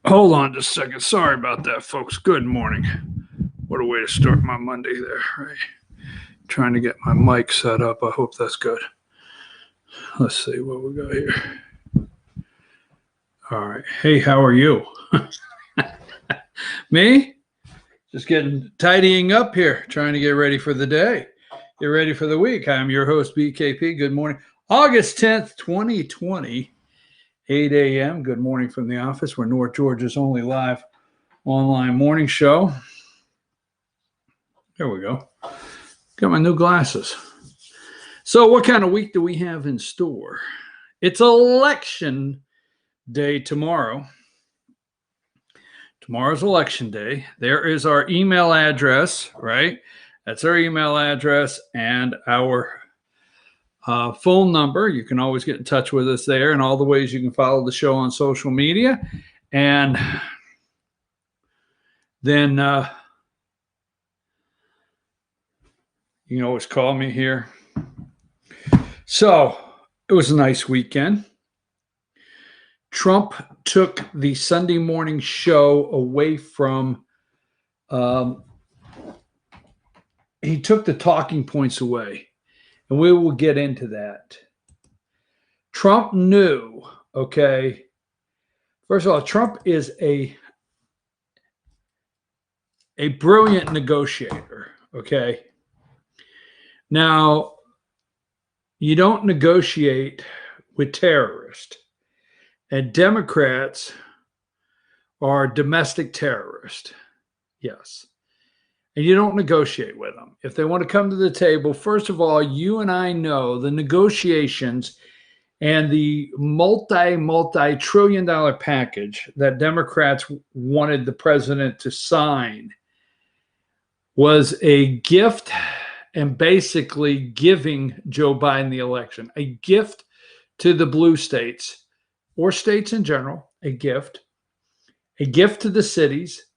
Hold on just a second. Sorry about that, folks. Good morning. What a way to start my Monday there, right? Trying to get my mic set up. I hope that's good. Let's see what we got here. All right. Hey, how are you? Me? Just getting tidying up here, trying to get ready for the day. Get ready for the week. I'm your host, BKP. Good morning. August 10th, 2020. 8 a.m. Good morning from the office. We're North Georgia's only live online morning show. There we go. Got my new glasses. So what kind of week do we have in store? It's election day tomorrow. Tomorrow's election day. There is our email address, right? That's our email address and our phone number. You can always get in touch with us there, and all the ways you can follow the show on social media. And then you can always call me here. So it was a nice weekend. Trump took the Sunday morning show away from, he took the talking points away. And we will get into that. Trump knew, okay, first of all, Trump is a brilliant negotiator, okay? Now, you don't negotiate with terrorists. And Democrats are domestic terrorists, yes. And you don't negotiate with them. If they want to come to the table, first of all, you and I know the negotiations and the multi-trillion-dollar package that Democrats wanted the president to sign was a gift and basically giving Joe Biden the election, a gift to the blue states or states in general, a gift to the cities.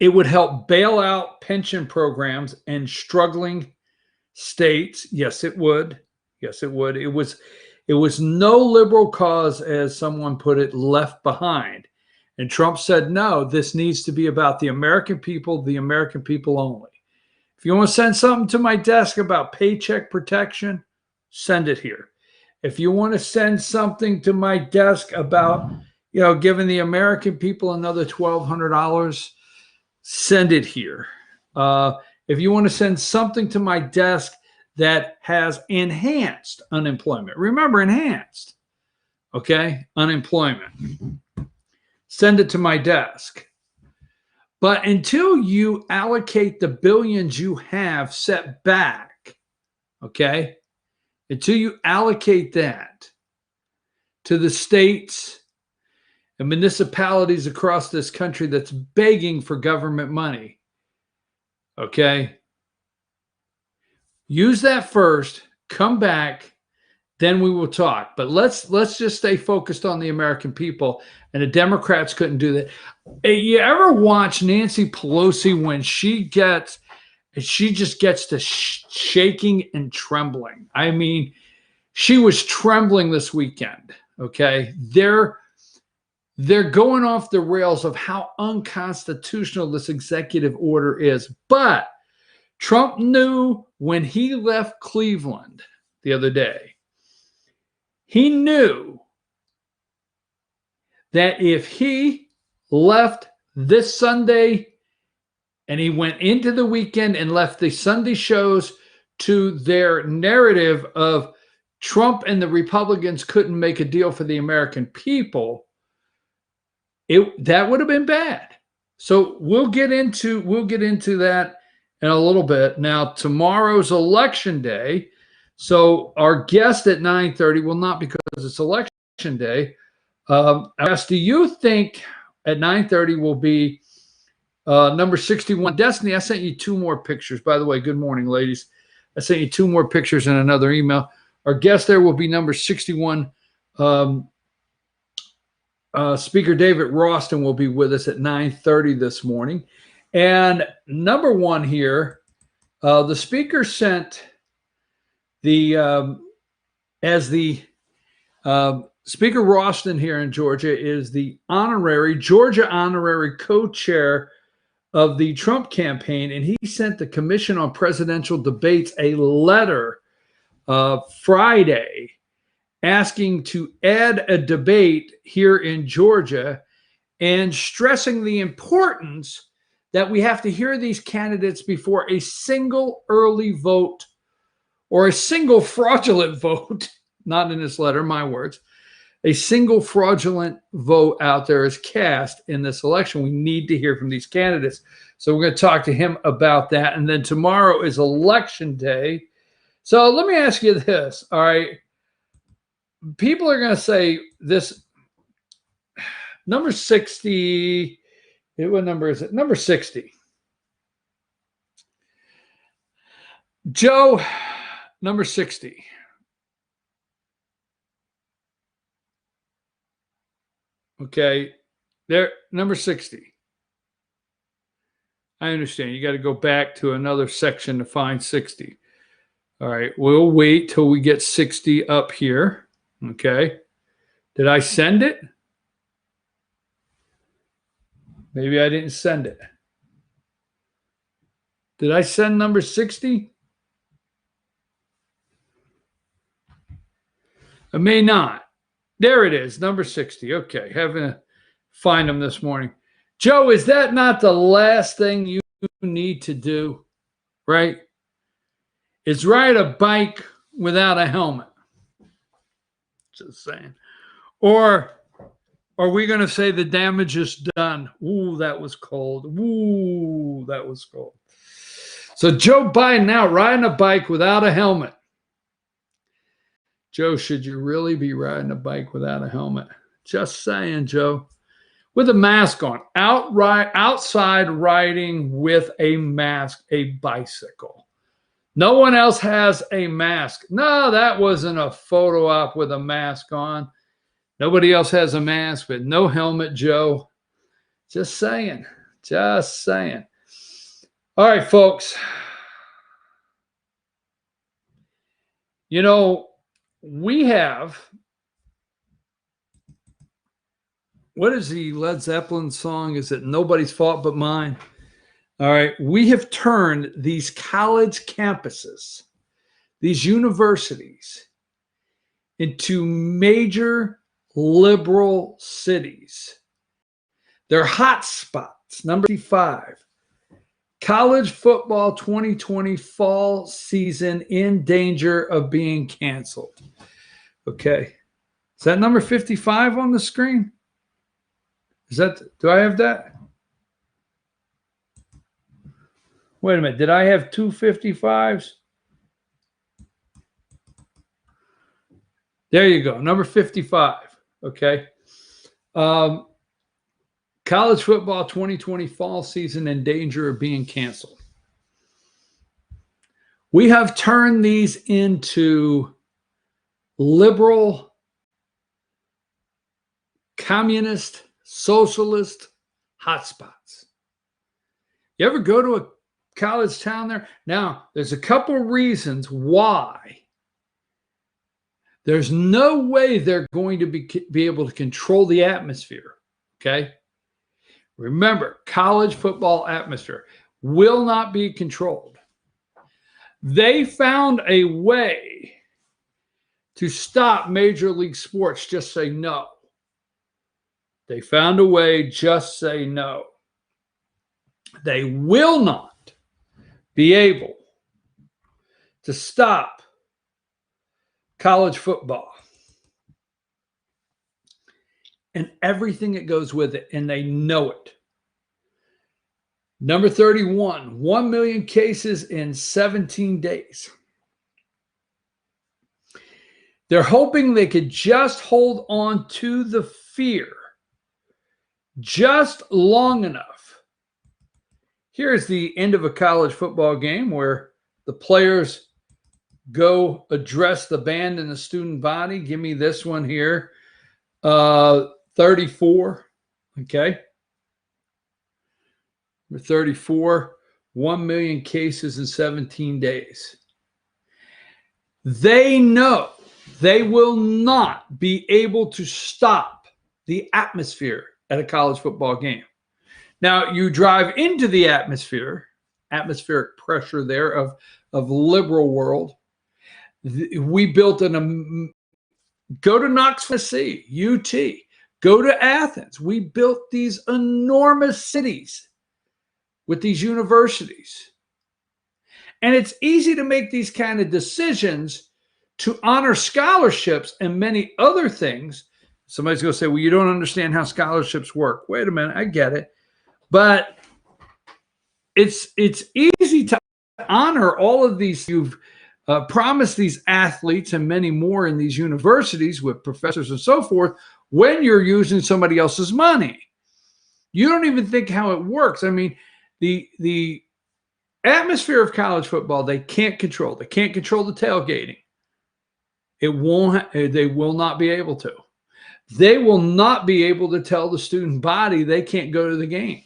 It would help bail out pension programs and struggling states. Yes, it would. Yes, it would. It was no liberal cause, as someone put it, left behind. And Trump said, no, this needs to be about the American people only. If you want to send something to my desk about paycheck protection, send it here. If you want to send something to my desk about, giving the American people another $1,200, send it here. If you want to send something to my desk that has enhanced unemployment, remember enhanced, okay, unemployment, send it to my desk. But until you allocate the billions you have set back, okay, until you allocate that to the states and municipalities across this country that's begging for government money, okay? Use that first, come back, then we will talk. But let's just stay focused on the American people, and the Democrats couldn't do that. You ever watch Nancy Pelosi when she just gets to shaking and trembling? I mean, she was trembling this weekend, okay? They're going off the rails of how unconstitutional this executive order is. But Trump knew when he left Cleveland the other day, he knew that if he left this Sunday and he went into the weekend and left the Sunday shows to their narrative of Trump and the Republicans couldn't make a deal for the American people, that would have been bad. So we'll get into that in a little bit. Now, tomorrow's election day. So our guest at 9:30 will not, because it's election day. Do you think at 9:30 will be number 61? Destiny, I sent you two more pictures. By the way, good morning, ladies. I sent you two more pictures in another email. Our guest there will be number 61. Speaker David Ralston will be with us at 9:30 this morning. And number one here, the speaker sent the as the Speaker Ralston here in Georgia is the Georgia honorary co-chair of the Trump campaign, and he sent the Commission on Presidential Debates a letter Friday asking to add a debate here in Georgia and stressing the importance that we have to hear these candidates before a single early vote or a single fraudulent vote, not in this letter, my words, a single fraudulent vote out there is cast in this election. We need to hear from these candidates. So we're going to talk to him about that. And then tomorrow is election day. So let me ask you this. All right. People are going to say this number 60. What number is it? Number 60. Joe, number 60. Okay, there, number 60. I understand. You got to go back to another section to find 60. All right, we'll wait till we get 60 up here. Okay. Did I send it? Maybe I didn't send it. Did I send number 60? I may not. There it is, number 60. Okay, having to find them this morning. Joe, is that not the last thing you need to do, right? Is ride a bike without a helmet. Just saying. Or are we going to say the damage is done? Ooh, that was cold. Ooh, that was cold. So Joe Biden now riding a bike without a helmet. Joe, should you really be riding a bike without a helmet? Just saying, Joe. With a mask on. Outside riding with a mask, a bicycle. No one else has a mask. No, that wasn't a photo op with a mask on. Nobody else has a mask, but no helmet, Joe. Just saying. Just saying. All right, folks. You know, we have, what is the Led Zeppelin song? Is it Nobody's Fault But Mine? All right. We have turned these college campuses, these universities, into major liberal cities. They're hot spots. Number 55. College football 2020 fall season in danger of being canceled. Okay. Is that number 55 on the screen? Is that, do I have that? Wait a minute. Did I have two 55s? There you go. Number 55. Okay. College football 2020 fall season in danger of being canceled. We have turned these into liberal, communist, socialist hotspots. You ever go to a college town there? Now, there's a couple reasons why. There's no way they're going to be able to control the atmosphere, okay? Remember, college football atmosphere will not be controlled. They found a way to stop Major League Sports. Just say no. They found a way, just say no. They will not be able to stop college football and everything that goes with it, and they know it. Number 31, 1 million cases in 17 days. They're hoping they could just hold on to the fear just long enough. Here's the end of a college football game where the players go address the band and the student body. Give me this one here. 34. Okay. Number 34. 1 million cases in 17 days. They know they will not be able to stop the atmosphere at a college football game. Now, you drive into the atmospheric pressure there of liberal world. We built go to Knoxville, Tennessee, UT, go to Athens. We built these enormous cities with these universities. And it's easy to make these kind of decisions to honor scholarships and many other things. Somebody's going to say, well, you don't understand how scholarships work. Wait a minute, I get it. But it's easy to honor all of these. You've promised these athletes and many more in these universities with professors and so forth when you're using somebody else's money. You don't even think how it works. I mean, the atmosphere of college football, they can't control. They can't control the tailgating. They will not be able to. They will not be able to tell the student body they can't go to the game.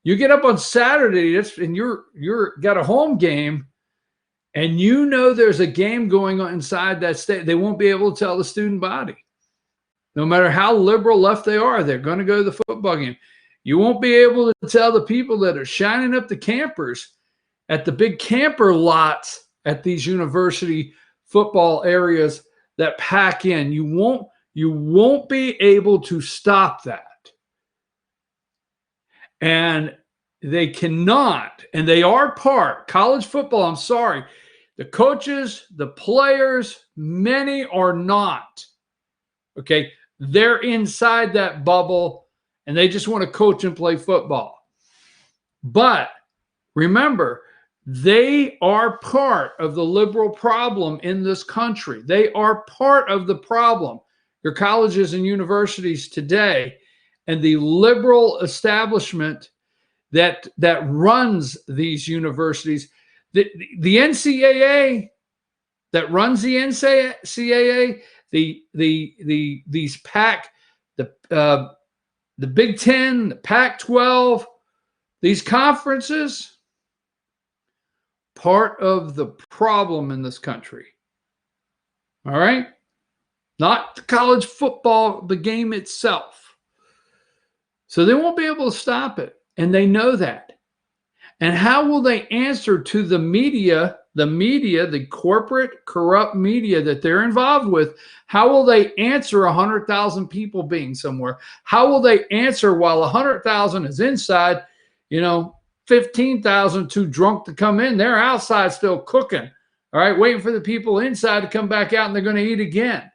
You get up on Saturday and you're got a home game, and you know there's a game going on inside that state. They won't be able to tell the student body. No matter how liberal left they are, they're going to go to the football game. You won't be able to tell the people that are shining up the campers at the big camper lots at these university football areas that pack in. You won't be able to stop that. And they cannot, and they are college football, I'm sorry. The coaches, the players, many are not. Okay? They're inside that bubble, and they just want to coach and play football. But remember, they are part of the liberal problem in this country. They are part of the problem. Your colleges and universities today and the liberal establishment that runs these universities, the NCAA that runs the NCAA, these Pac, the Big Ten, the Pac-12, these conferences, part of the problem in this country. All right? Not the college football, the game itself. So they won't be able to stop it. And they know that. And how will they answer to the media, the corporate, corrupt media that they're involved with? How will they answer 100,000 people being somewhere? How will they answer while 100,000 is inside, 15,000 too drunk to come in? They're outside still cooking, all right, waiting for the people inside to come back out, and they're going to eat again.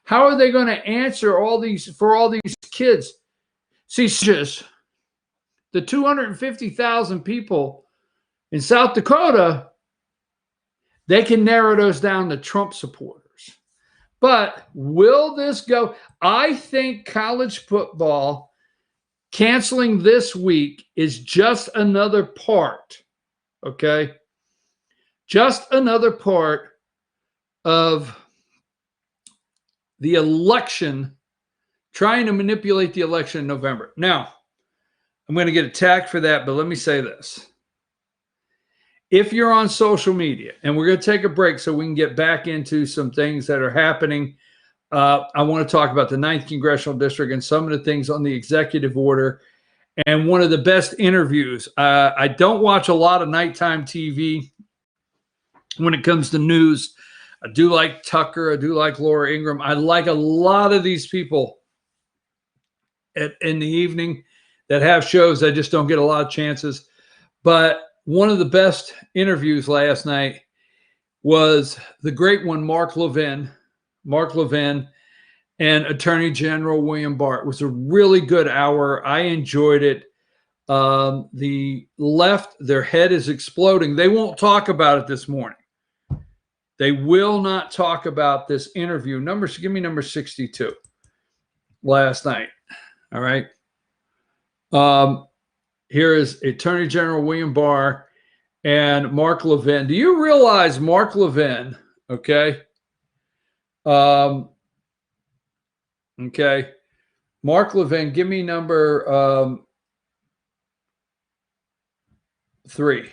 How are they going to answer all these kids? See, just the 250,000 people in South Dakota, they can narrow those down to Trump supporters. But will this go? I think college football canceling this week is just another part, okay? Just another part of the election, trying to manipulate the election in November. Now, I'm going to get attacked for that, but let me say this. If you're on social media, and we're going to take a break so we can get back into some things that are happening. I want to talk about the 9th Congressional District and some of the things on the executive order and one of the best interviews. I don't watch a lot of nighttime TV when it comes to news. I do like Tucker. I do like Laura Ingraham. I like a lot of these people in the evening that have shows. I just don't get a lot of chances. But one of the best interviews last night was the great one, Mark Levin and Attorney General William Barr. It was a really good hour. I enjoyed it. The left, their head is exploding. They won't talk about it this morning. They will not talk about this interview. Give me number 62 last night. All right. Here is Attorney General William Barr and Mark Levin. Do you realize Mark Levin, okay? Okay. Mark Levin, give me number 3.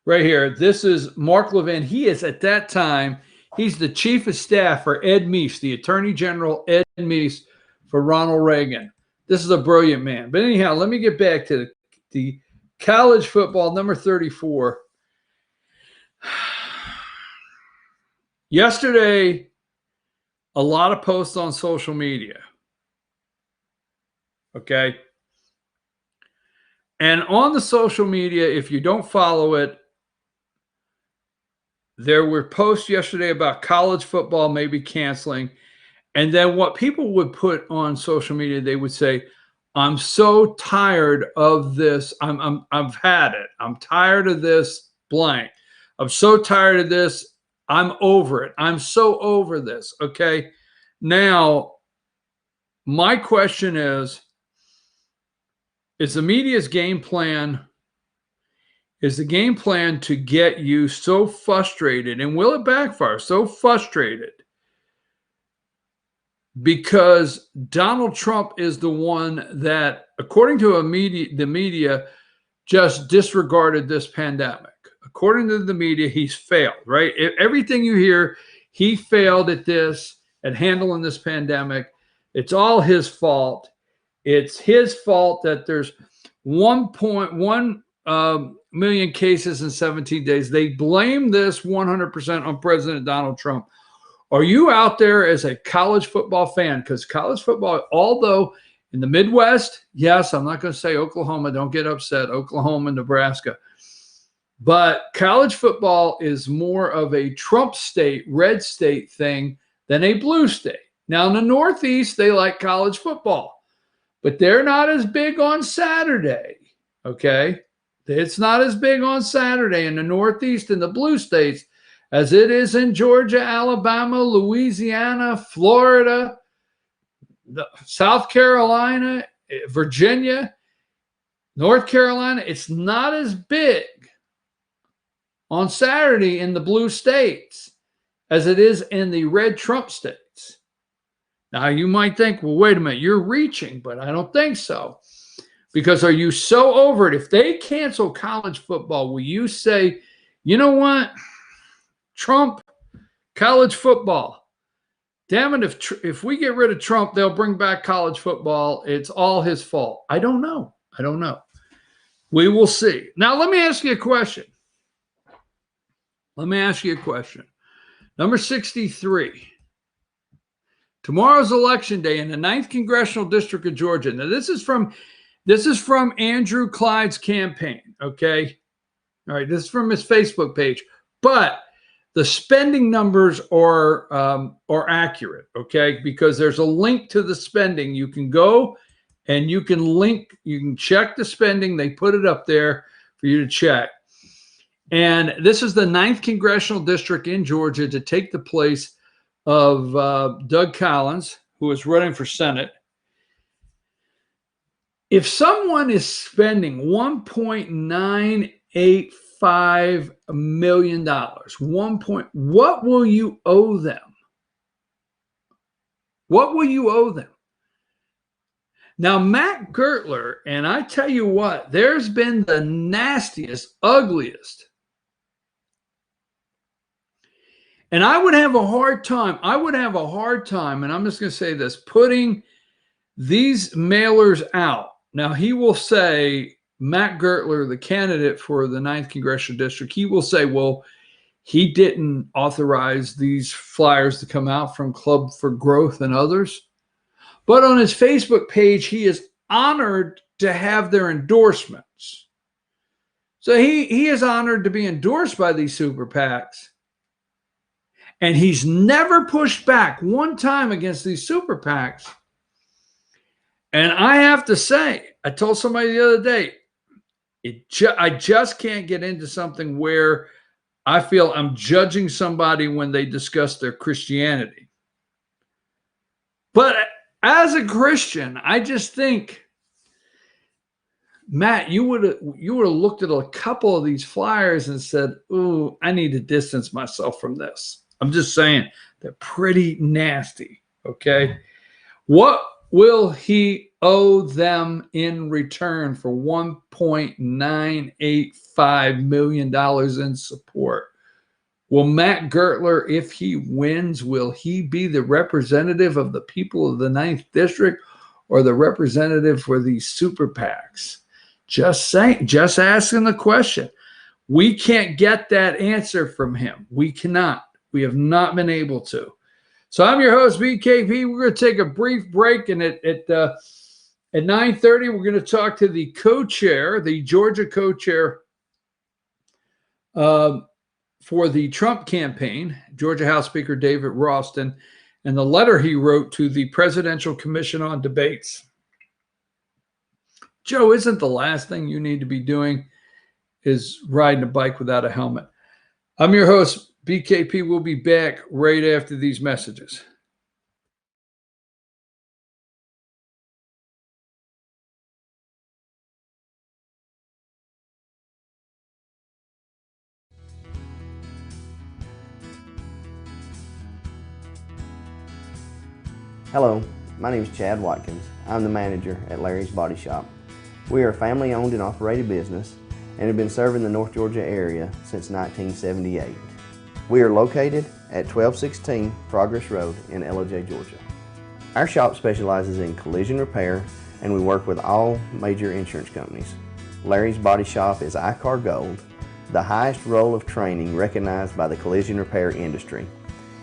right here. This is Mark Levin. He is at that time, he's the chief of staff for Ed Meese, the Attorney General Ed Meese for Ronald Reagan. This is a brilliant man. But anyhow, let me get back to the college football, number 34. Yesterday, a lot of posts on social media. Okay. And on the social media, if you don't follow it, there were posts yesterday about college football maybe canceling. And then what people would put on social media, they would say, I'm so tired of this. I've had it. I'm tired of this blank. I'm so tired of this. I'm over it. I'm so over this. Okay. Now, my question is the media's game plan, is the game plan to get you so frustrated, and will it backfire, so frustrated because Donald Trump is the one that, according to the media, just disregarded this pandemic. According to the media, he's failed, right? Everything you hear, he failed at this, at handling this pandemic. It's all his fault. It's his fault that there's 1.1 million cases in 17 days. They blame this 100% on President Donald Trump. Are you out there as a college football fan? Because college football, although in the Midwest, yes, I'm not going to say Oklahoma, don't get upset, Oklahoma, Nebraska. But college football is more of a Trump state, red state thing than a blue state. Now, in the Northeast, they like college football, but they're not as big on Saturday, okay? It's not as big on Saturday in the Northeast and the blue states as it is in Georgia, Alabama, Louisiana, Florida, South Carolina, Virginia, North Carolina. It's not as big on Saturday in the blue states as it is in the red Trump states. Now, you might think, well, wait a minute, you're reaching, but I don't think so. Because are you so over it? If they cancel college football, will you say, you know what? Trump, college football. Damn it, if we get rid of Trump, they'll bring back college football. It's all his fault. I don't know. I don't know. We will see. Now, let me ask you a question. Number 63. Tomorrow's election day in the 9th Congressional District of Georgia. Now, this is from Andrew Clyde's campaign, okay? All right, this is from his Facebook page. But the spending numbers are accurate, okay? Because there's a link to the spending. You can go and you can check the spending. They put it up there for you to check. And this is the 9th Congressional District in Georgia to take the place of Doug Collins, who is running for Senate. If someone is spending $1.985 million, what will you owe them? What will you owe them? Now, Matt Gertler, and I tell you what, there's been the nastiest, ugliest. And I would have a hard time, and I'm just going to say this, putting these mailers out. Now, he will say, Matt Gertler, the candidate for the 9th Congressional District, he will say, well, he didn't authorize these flyers to come out from Club for Growth and others. But on his Facebook page, he is honored to have their endorsements. So he is honored to be endorsed by these super PACs. And he's never pushed back one time against these super PACs. And I have to say, I told somebody the other day, I just can't get into something where I feel I'm judging somebody when they discuss their Christianity. But as a Christian, I just think, Matt, you would have looked at a couple of these flyers and said, ooh, I need to distance myself from this. I'm just saying, they're pretty nasty, okay? What will he owe them in return for $1.985 million in support? Will Matt Gertler, if he wins, will he be the representative of the people of the 9th District or the representative for these super PACs? Just saying, just asking the question. We can't get that answer from him. We cannot. We have not been able to. So I'm your host, BKP. We're going to take a brief break, and at 9:30, we're going to talk to the co-chair, the Georgia co-chair for the Trump campaign, Georgia House Speaker David Ralston, and the letter he wrote to the Presidential Commission on Debates. Joe, isn't the last thing you need to be doing is riding a bike without a helmet? I'm your host, BKP. We'll be back right after these messages. Hello, my name is Chad Watkins. I'm the manager at Larry's Body Shop. We are a family-owned and operated business and have been serving the North Georgia area since 1978. We are located at 1216 Progress Road in Ellijay, Georgia. Our shop specializes in collision repair, and we work with all major insurance companies. Larry's Body Shop is ICAR Gold, the highest role of training recognized by the collision repair industry.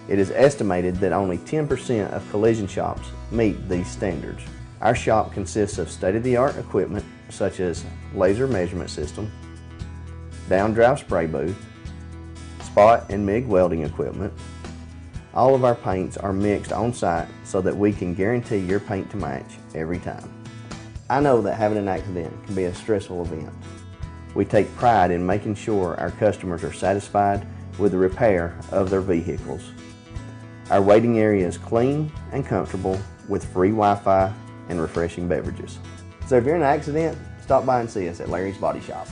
It is estimated that only 10% of collision shops meet these standards. Our shop consists of state-of-the-art equipment such as laser measurement system, down-drive spray booth, spot and MIG welding equipment. All of our paints are mixed on site so that we can guarantee your paint to match every time. I know that having an accident can be a stressful event. We take pride in making sure our customers are satisfied with the repair of their vehicles. Our waiting area is clean and comfortable with free Wi-Fi and refreshing beverages. So if you're in an accident, stop by and see us at Larry's Body Shop.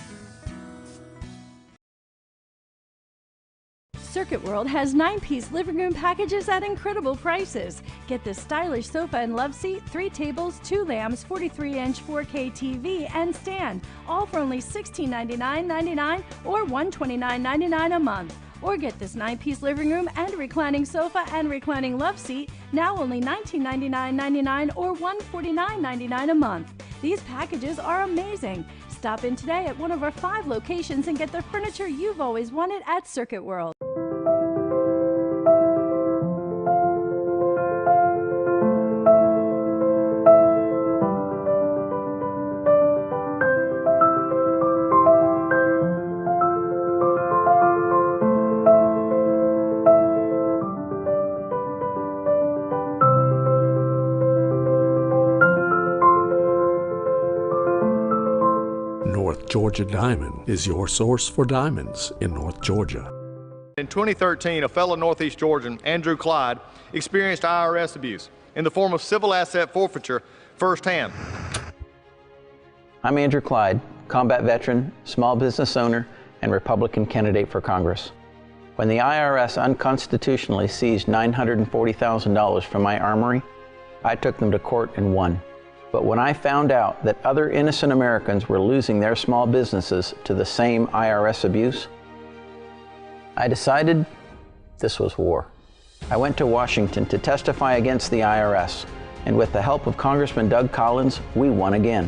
Circuit World has 9-piece living room packages at incredible prices. Get this stylish sofa and love seat, 3 tables, 2 lamps, 43-inch 4K TV, and stand, all for only $1699.99 or $129.99 a month. Or get this 9-piece living room and reclining sofa and reclining love seat, now only $1999.99 or $149.99 a month. These packages are amazing. Stop in today at one of our 5 locations and get the furniture you've always wanted at Circuit World. North Georgia Diamond is your source for diamonds in North Georgia. In 2013, a fellow Northeast Georgian, Andrew Clyde, experienced IRS abuse in the form of civil asset forfeiture firsthand. I'm Andrew Clyde, combat veteran, small business owner, and Republican candidate for Congress. When the IRS unconstitutionally seized $940,000 from my armory, I took them to court and won. But when I found out that other innocent Americans were losing their small businesses to the same IRS abuse, I decided this was war. I went to Washington to testify against the IRS, and with the help of Congressman Doug Collins, we won again.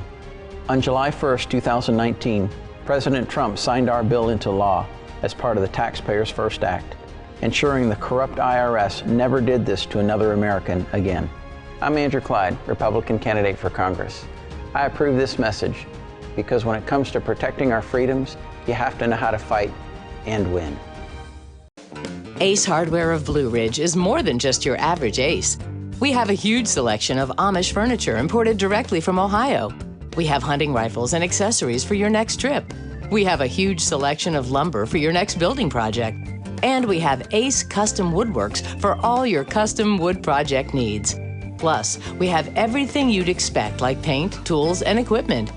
On July 1st, 2019, President Trump signed our bill into law as part of the Taxpayers First Act, ensuring the corrupt IRS never did this to another American again. I'm Andrew Clyde, Republican candidate for Congress. I approve this message because when it comes to protecting our freedoms, you have to know how to fight and win. Ace Hardware of Blue Ridge is more than just your average Ace. We have a huge selection of Amish furniture imported directly from Ohio. We have hunting rifles and accessories for your next trip. We have a huge selection of lumber for your next building project. And we have Ace Custom Woodworks for all your custom wood project needs. Plus, we have everything you'd expect, like paint, tools, and equipment.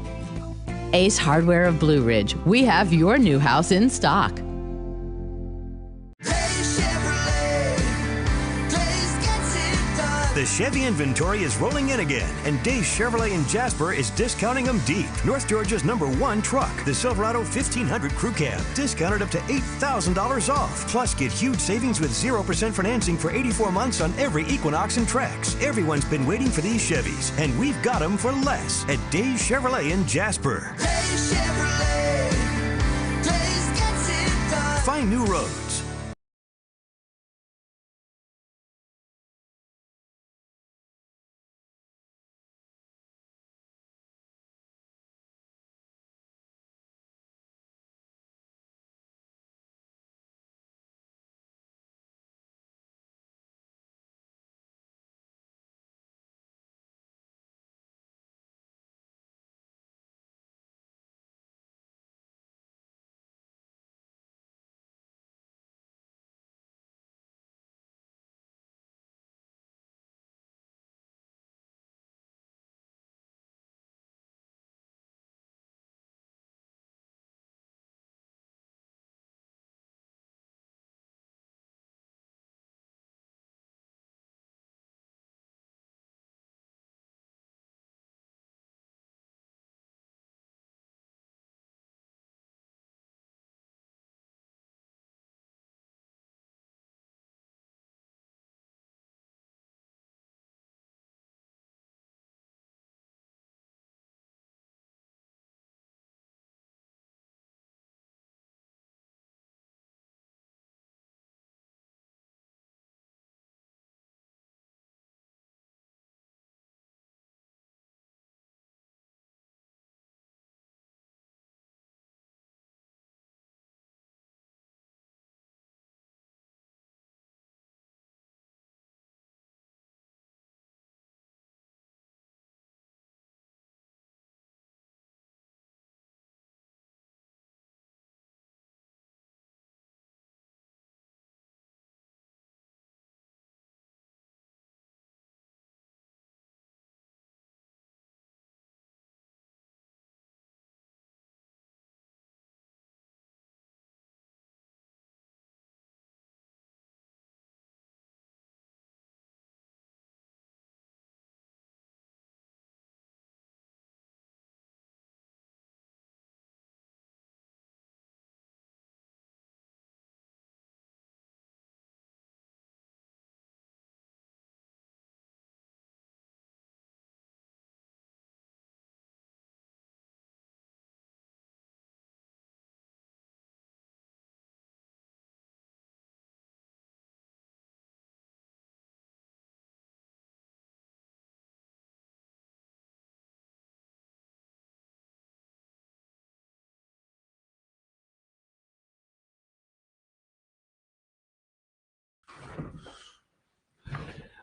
Ace Hardware of Blue Ridge. We have your new house in stock. The The Chevy inventory is rolling in again, and Days Chevrolet in Jasper is discounting them deep. North Georgia's #1 truck, the Silverado 1500 Crew Cab, discounted up to $8,000 off. Plus, get huge savings with 0% financing for 84 months on every Equinox and Trax. Everyone's been waiting for these Chevys, and we've got them for less at Days Chevrolet in Jasper. Days Chevrolet. Days gets it done. Find new roads.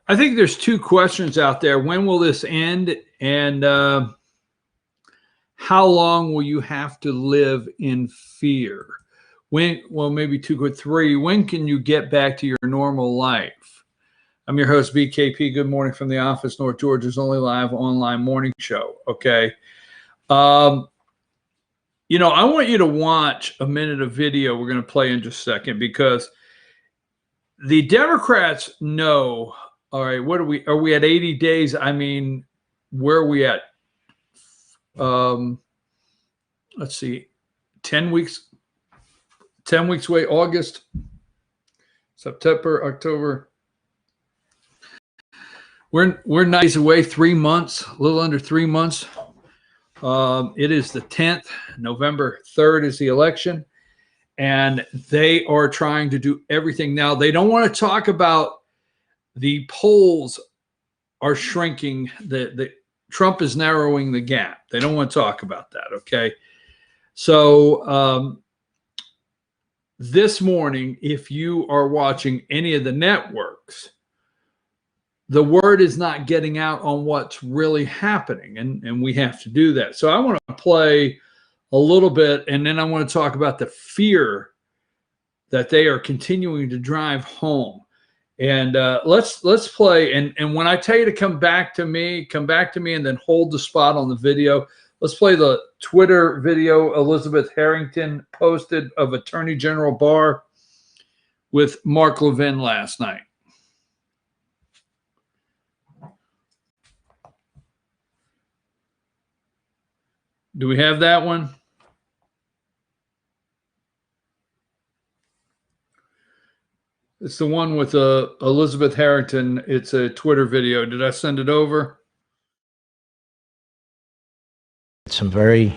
I think there's two questions out there. When will this end? And how long will you have to live in fear? When, well, maybe two or three. When can you get back to your normal life? I'm your host, BKP. Good morning from the office, North Georgia's only live online morning show. Okay. You know, I want you to watch a minute of video we're going to play in just a second, because the Democrats know, all right, what are we at 80 days? I mean, where are we at? Let's see, 10 weeks away, August, September, October. We're 9 days away, 3 months, a little under 3 months. It is the 10th, November 3rd is the election, and they are trying to do everything. Now, they don't want to talk about the polls are shrinking. The Trump is narrowing the gap. They don't want to talk about that, okay? So this morning, if you are watching any of the networks, the word is not getting out on what's really happening, and we have to do that. So I want to play a little bit, and then I want to talk about the fear that they are continuing to drive home. And let's play. And when I tell you to come back to me, and then hold the spot on the video. Let's play the Twitter video Elizabeth Harrington posted of Attorney General Barr with Mark Levin last night. Do we have that one? It's the one with Elizabeth Harrington. It's a Twitter video. Did I send it over? Some very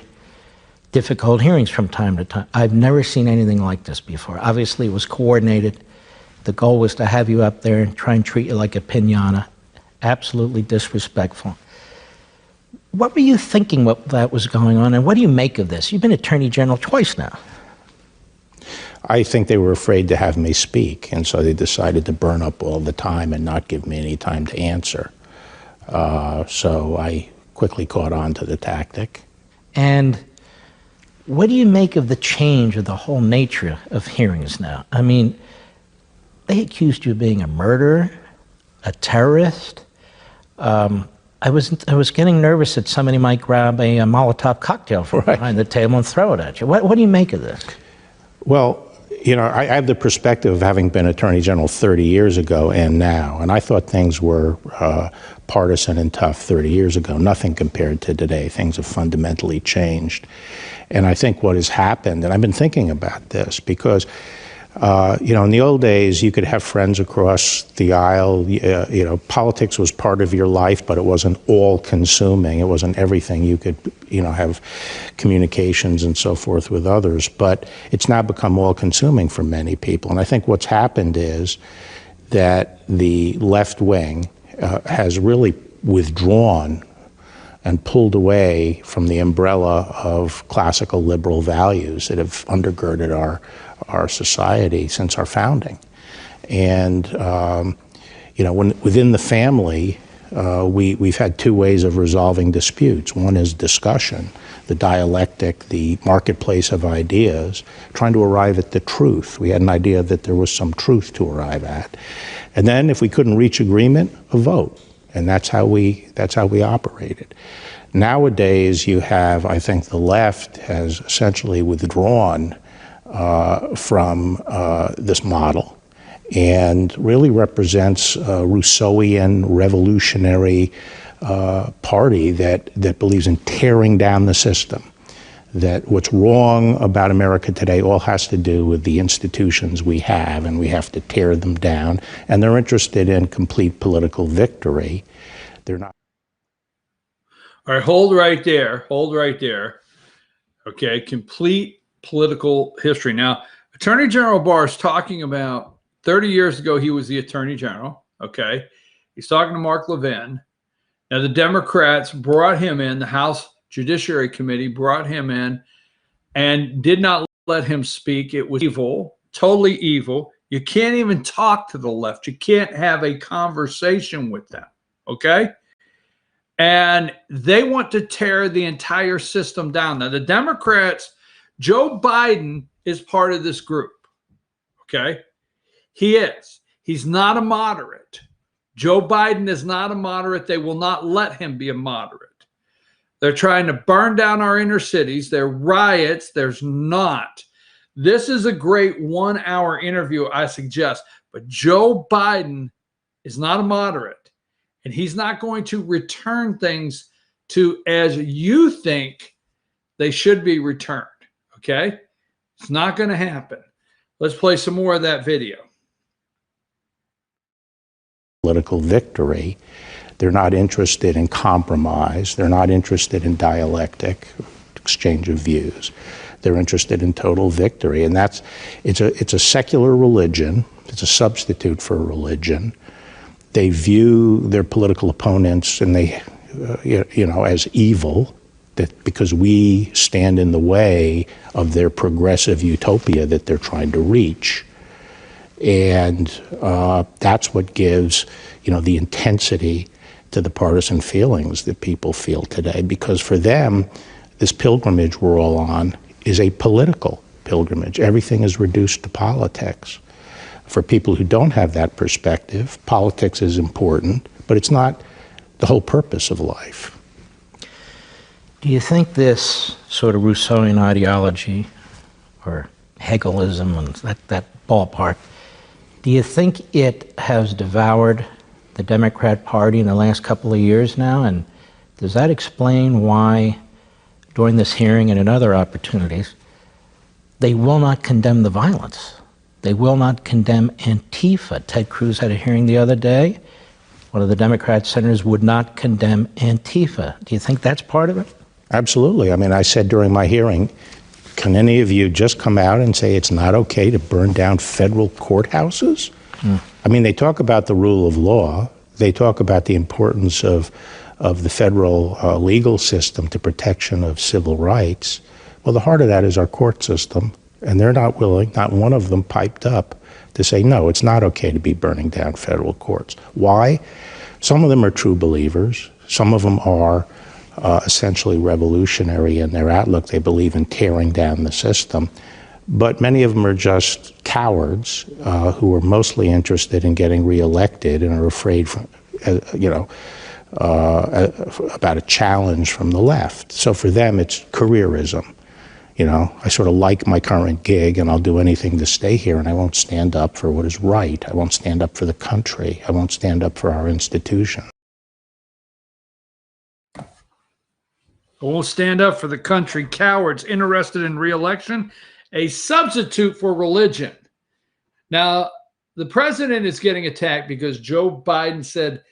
difficult hearings from time to time. I've never seen anything like this before. Obviously, it was coordinated. The goal was to have you up there and try and treat you like a piñata. Absolutely disrespectful. What were you thinking what that was going on, and what do you make of this? You've been Attorney General twice now. I think they were afraid to have me speak, and so they decided to burn up all the time and not give me any time to answer. So I quickly caught on to the tactic. And what do you make of the change of the whole nature of hearings now? I mean, they accused you of being a murderer, a terrorist. I was getting nervous that somebody might grab a Molotov cocktail from behind the table and throw it at you. What do you make of this? Well, you know, I have the perspective of having been Attorney General 30 years ago and now, and I thought things were partisan and tough 30 years ago. Nothing compared to today. Things have fundamentally changed. And I think what has happened, and I've been thinking about this, because you know, in the old days, you could have friends across the aisle. You know, politics was part of your life, but it wasn't all-consuming. It wasn't everything. You could, you know, have communications and so forth with others. But it's now become all-consuming for many people. And I think what's happened is that the left wing has really withdrawn and pulled away from the umbrella of classical liberal values that have undergirded our society since our founding. And you know, within the family, we've had two ways of resolving disputes. One is discussion, the dialectic, the marketplace of ideas, trying to arrive at the truth. We had an idea that there was some truth to arrive at. And then if we couldn't reach agreement, a vote. And that's how we operated. Nowadays, you have, I think the left has essentially withdrawn from this model and really represents a Rousseauian revolutionary party that believes in tearing down the system. That what's wrong about America today all has to do with the institutions we have, and we have to tear them down. And they're interested in complete political victory. They're not. All right, hold right there. Hold right there. Okay, complete political history. Now, Attorney General Barr is talking about 30 years ago, he was the Attorney General. Okay, he's talking to Mark Levin. Now, the Democrats brought him in, the House Judiciary Committee brought him in and did not let him speak. It was evil, totally evil. You can't even talk to the left. You can't have a conversation with them, okay? And they want to tear the entire system down. Now, the Democrats, Joe Biden is part of this group, okay? He is. He's not a moderate. Joe Biden is not a moderate. They will not let him be a moderate. They're trying to burn down our inner cities. There are riots. There's not. This is a great 1 hour interview, I suggest. But Joe Biden is not a moderate. And he's not going to return things to as you think they should be returned. Okay? It's not going to happen. Let's play some more of that video. Political victory. They're not interested in compromise. They're not interested in dialectic, exchange of views. They're interested in total victory. And it's a secular religion. It's a substitute for religion. They view their political opponents and they, you know, as evil, that because we stand in the way of their progressive utopia that they're trying to reach. And that's what gives, you know, the intensity to the partisan feelings that people feel today, because for them, this pilgrimage we're all on is a political pilgrimage. Everything is reduced to politics. For people who don't have that perspective, politics is important, but it's not the whole purpose of life. Do you think this sort of Rousseauian ideology, or Hegelism and that ballpark, do you think it has devoured the Democrat Party in the last couple of years now? And does that explain why during this hearing and in other opportunities, they will not condemn the violence. They will not condemn Antifa. Ted Cruz had a hearing the other day. One of the Democrat senators would not condemn Antifa. Do you think that's part of it? Absolutely. I mean, I said during my hearing, can any of you just come out and say it's not okay to burn down federal courthouses? I mean, they talk about the rule of law. They talk about the importance of the federal legal system to protection of civil rights. Well, the heart of that is our court system, and they're not willing, not one of them piped up to say, no, it's not okay to be burning down federal courts. Why? Some of them are true believers. Some of them are essentially revolutionary in their outlook. They believe in tearing down the system. But many of them are just cowards who are mostly interested in getting reelected and are afraid, about a challenge from the left. So for them, it's careerism. You know, I sort of like my current gig and I'll do anything to stay here, and I won't stand up for what is right. I won't stand up for the country. I won't stand up for our institution. I won't stand up for the country. Cowards interested in re-election, a substitute for religion. Now, the president is getting attacked because Joe Biden said,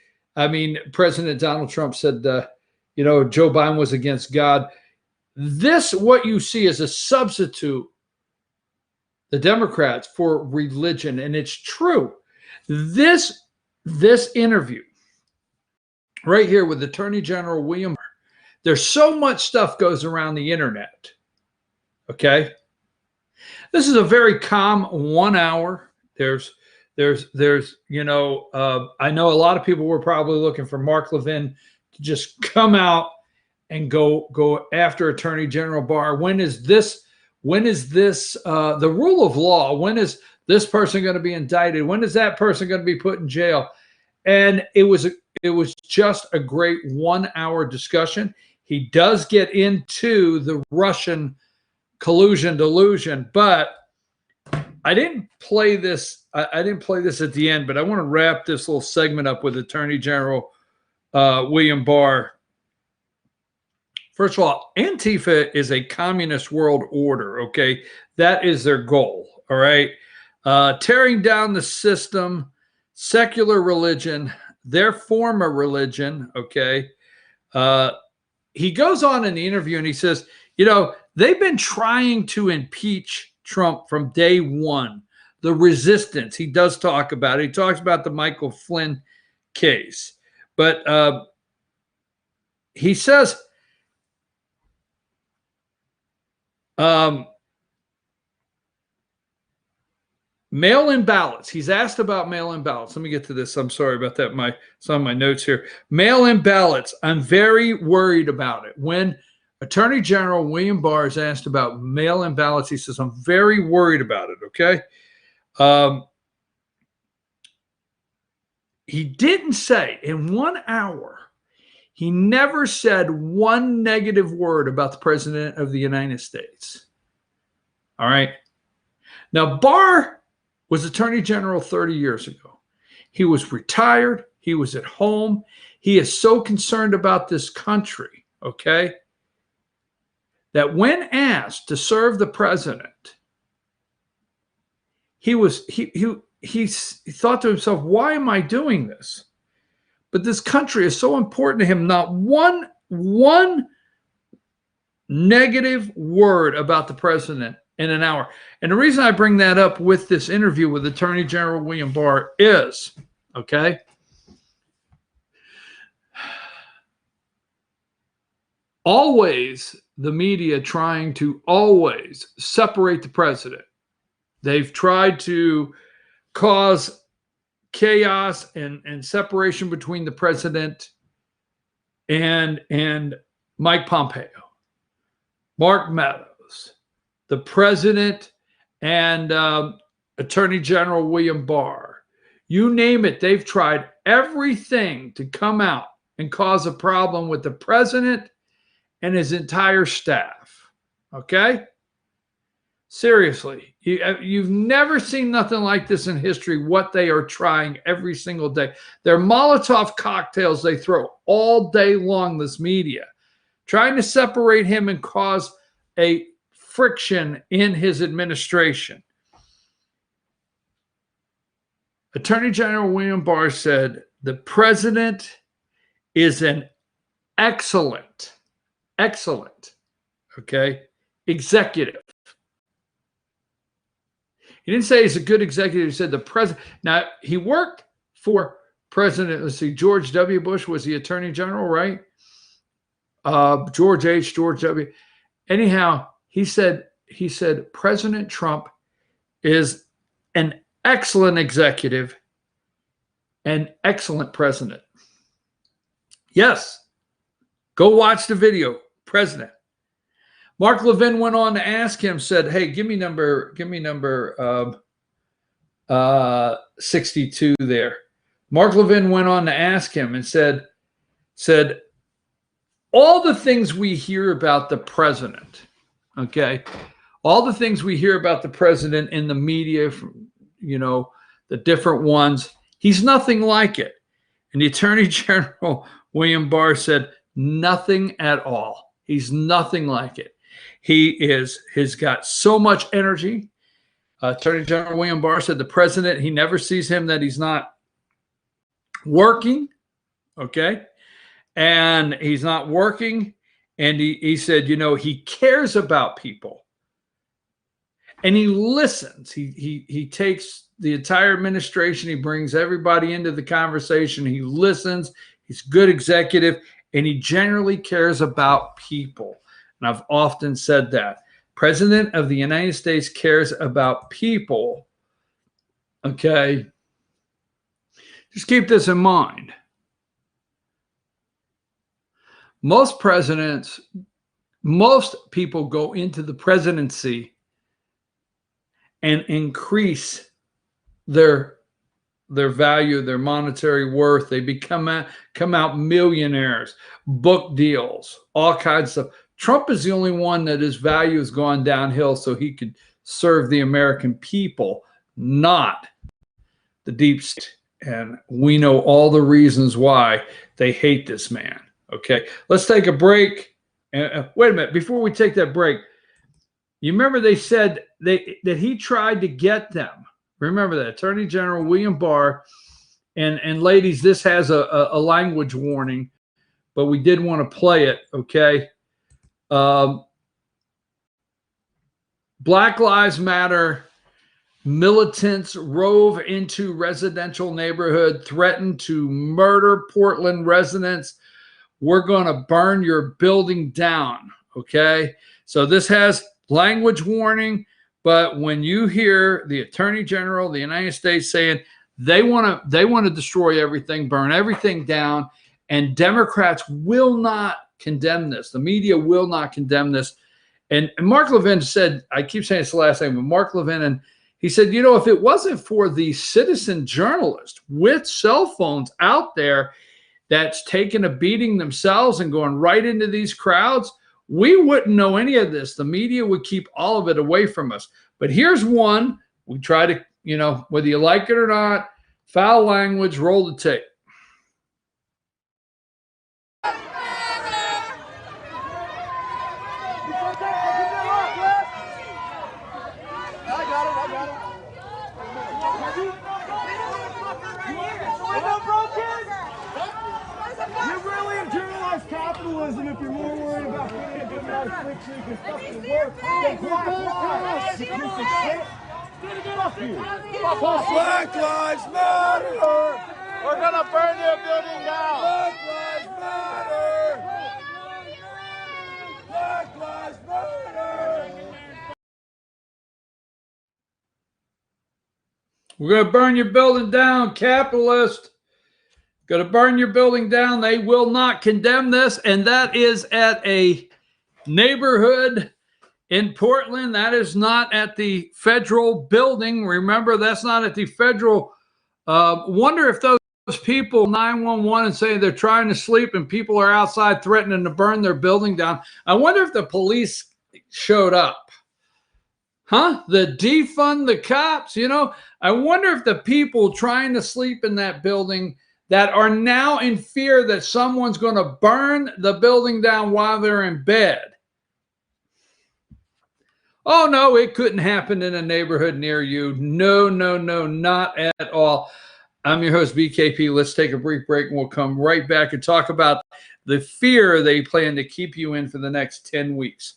President Donald Trump said, Joe Biden was against God. This, what you see, is a substitute, the Democrats, for religion, and it's true. This interview right here with Attorney General William Barr, there's so much stuff goes around the internet, okay? This is a very calm 1 hour. I know a lot of people were probably looking for Mark Levin to just come out and go after Attorney General Barr. When is this the rule of law? When is this person going to be indicted? When is that person going to be put in jail? And it was just a great 1 hour discussion. He does get into the Russian collusion delusion, but I didn't play this. I didn't play this at the end, but I want to wrap this little segment up with Attorney General William Barr. First of all, Antifa is a communist world order, okay? That is their goal, all right? Tearing down the system, secular religion, their form of religion, okay? He goes on in the interview and he says, they've been trying to impeach Trump from day one. The resistance, he does talk about it. He talks about the Michael Flynn case. But he says, mail-in ballots. He's asked about mail-in ballots. Let me get to this. I'm sorry about that. Some of my notes here. Mail-in ballots. I'm very worried about it. When Attorney General William Barr is asked about mail-in ballots, he says, I'm very worried about it. Okay. He didn't say in 1 hour, he never said one negative word about the President of the United States. All right. Now, Barr was Attorney General 30 years ago. He was retired. He was at home. He is so concerned about this country, okay, that when asked to serve the president, he thought to himself, why am I doing this? But this country is so important to him. Not one negative word about the president in an hour. And the reason I bring that up with this interview with Attorney General William Barr is, okay, always the media trying to always separate the president. They've tried to cause chaos and separation between the president and Mike Pompeo, Mark Meadows, the president, and Attorney General William Barr. You name it, they've tried everything to come out and cause a problem with the president and his entire staff. Okay? Seriously, you've never seen nothing like this in history, what they are trying every single day. They're Molotov cocktails they throw all day long, this media, trying to separate him and cause a friction in his administration. Attorney General William Barr said, the president is an excellent, executive. He didn't say he's a good executive. He said the president. Now, he worked for President, let's see, George W. Bush was the attorney general, right? George H., George W. Anyhow, he said President Trump is an excellent executive, an excellent president. Yes. Go watch the video, president. Mark Levin went on to ask him, said, hey, give me number 62 there. Mark Levin went on to ask him and said, all the things we hear about the president, okay, all the things we hear about the president in the media, from, you know, the different ones, he's nothing like it. And the Attorney General, William Barr, said, nothing at all. He's nothing like it. He's got so much energy. Attorney General William Barr said the president, he never sees him that he's not working, okay? And he's not working. And he said, you know, he cares about people. And he listens. He takes the entire administration. He brings everybody into the conversation. He listens. He's a good executive. And he generally cares about people. And I've often said that. President of the United States cares about people. Okay? Just keep this in mind. Most presidents, most people go into the presidency and increase their value, their monetary worth. They come out millionaires, book deals, all kinds of stuff. Trump is the only one that his value has gone downhill so he could serve the American people, not the deep state. And we know all the reasons why they hate this man. Okay, let's take a break. Wait a minute. Before we take that break, you remember they said that he tried to get them. Remember that, Attorney General William Barr. And ladies, this has a language warning, but we did want to play it, okay? Black Lives Matter militants rove into residential neighborhood, threatened to murder Portland residents. We're going to burn your building down, okay? So this has language warning, but when you hear the Attorney General of the United States saying they want to destroy everything, burn everything down, and Democrats will not condemn this. The media will not condemn this. And Mark Levin said, I keep saying it's the last name, but Mark Levin, and he said, you know, if it wasn't for the citizen journalist with cell phones out there that's taking a beating themselves and going right into these crowds, we wouldn't know any of this. The media would keep all of it away from us. But here's one. We try to, you know, whether you like it or not, foul language, roll the tape. Capitalism, if you're more worried about putting a good life switch so you can stuff your work, then Black Lives Matter! We're gonna burn your building down! Black Lives Matter! Black Lives Matter! We're going to burn your building down, capitalist. Going to burn your building down. They will not condemn this. And that is at a neighborhood in Portland. That is not at the federal building. Remember, that's not at the federal. Wonder if those people, 911, and saying they're trying to sleep and people are outside threatening to burn their building down. I wonder if the police showed up. Huh? The defund the cops, you know? I wonder if the people trying to sleep in that building, that are now in fear that someone's going to burn the building down while they're in bed. Oh, no, it couldn't happen in a neighborhood near you. No, no, no, not at all. I'm your host, BKP. Let's take a brief break, and we'll come right back and talk about the fear they plan to keep you in for the next 10 weeks.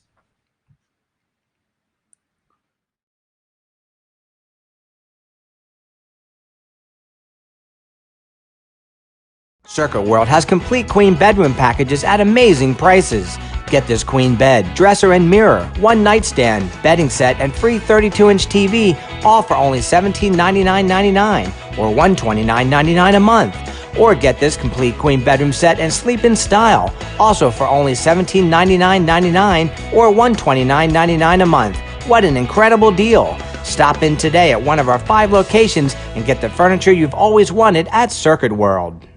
Circuit World has complete queen bedroom packages at amazing prices. Get this queen bed, dresser and mirror, one nightstand, bedding set, and free 32-inch TV, all for only $1799.99 or $129.99 a month. Or get this complete queen bedroom set and sleep in style, also for only $1799.99 or $129.99 a month. What an incredible deal! Stop in today at one of our 5 locations and get the furniture you've always wanted at Circuit World.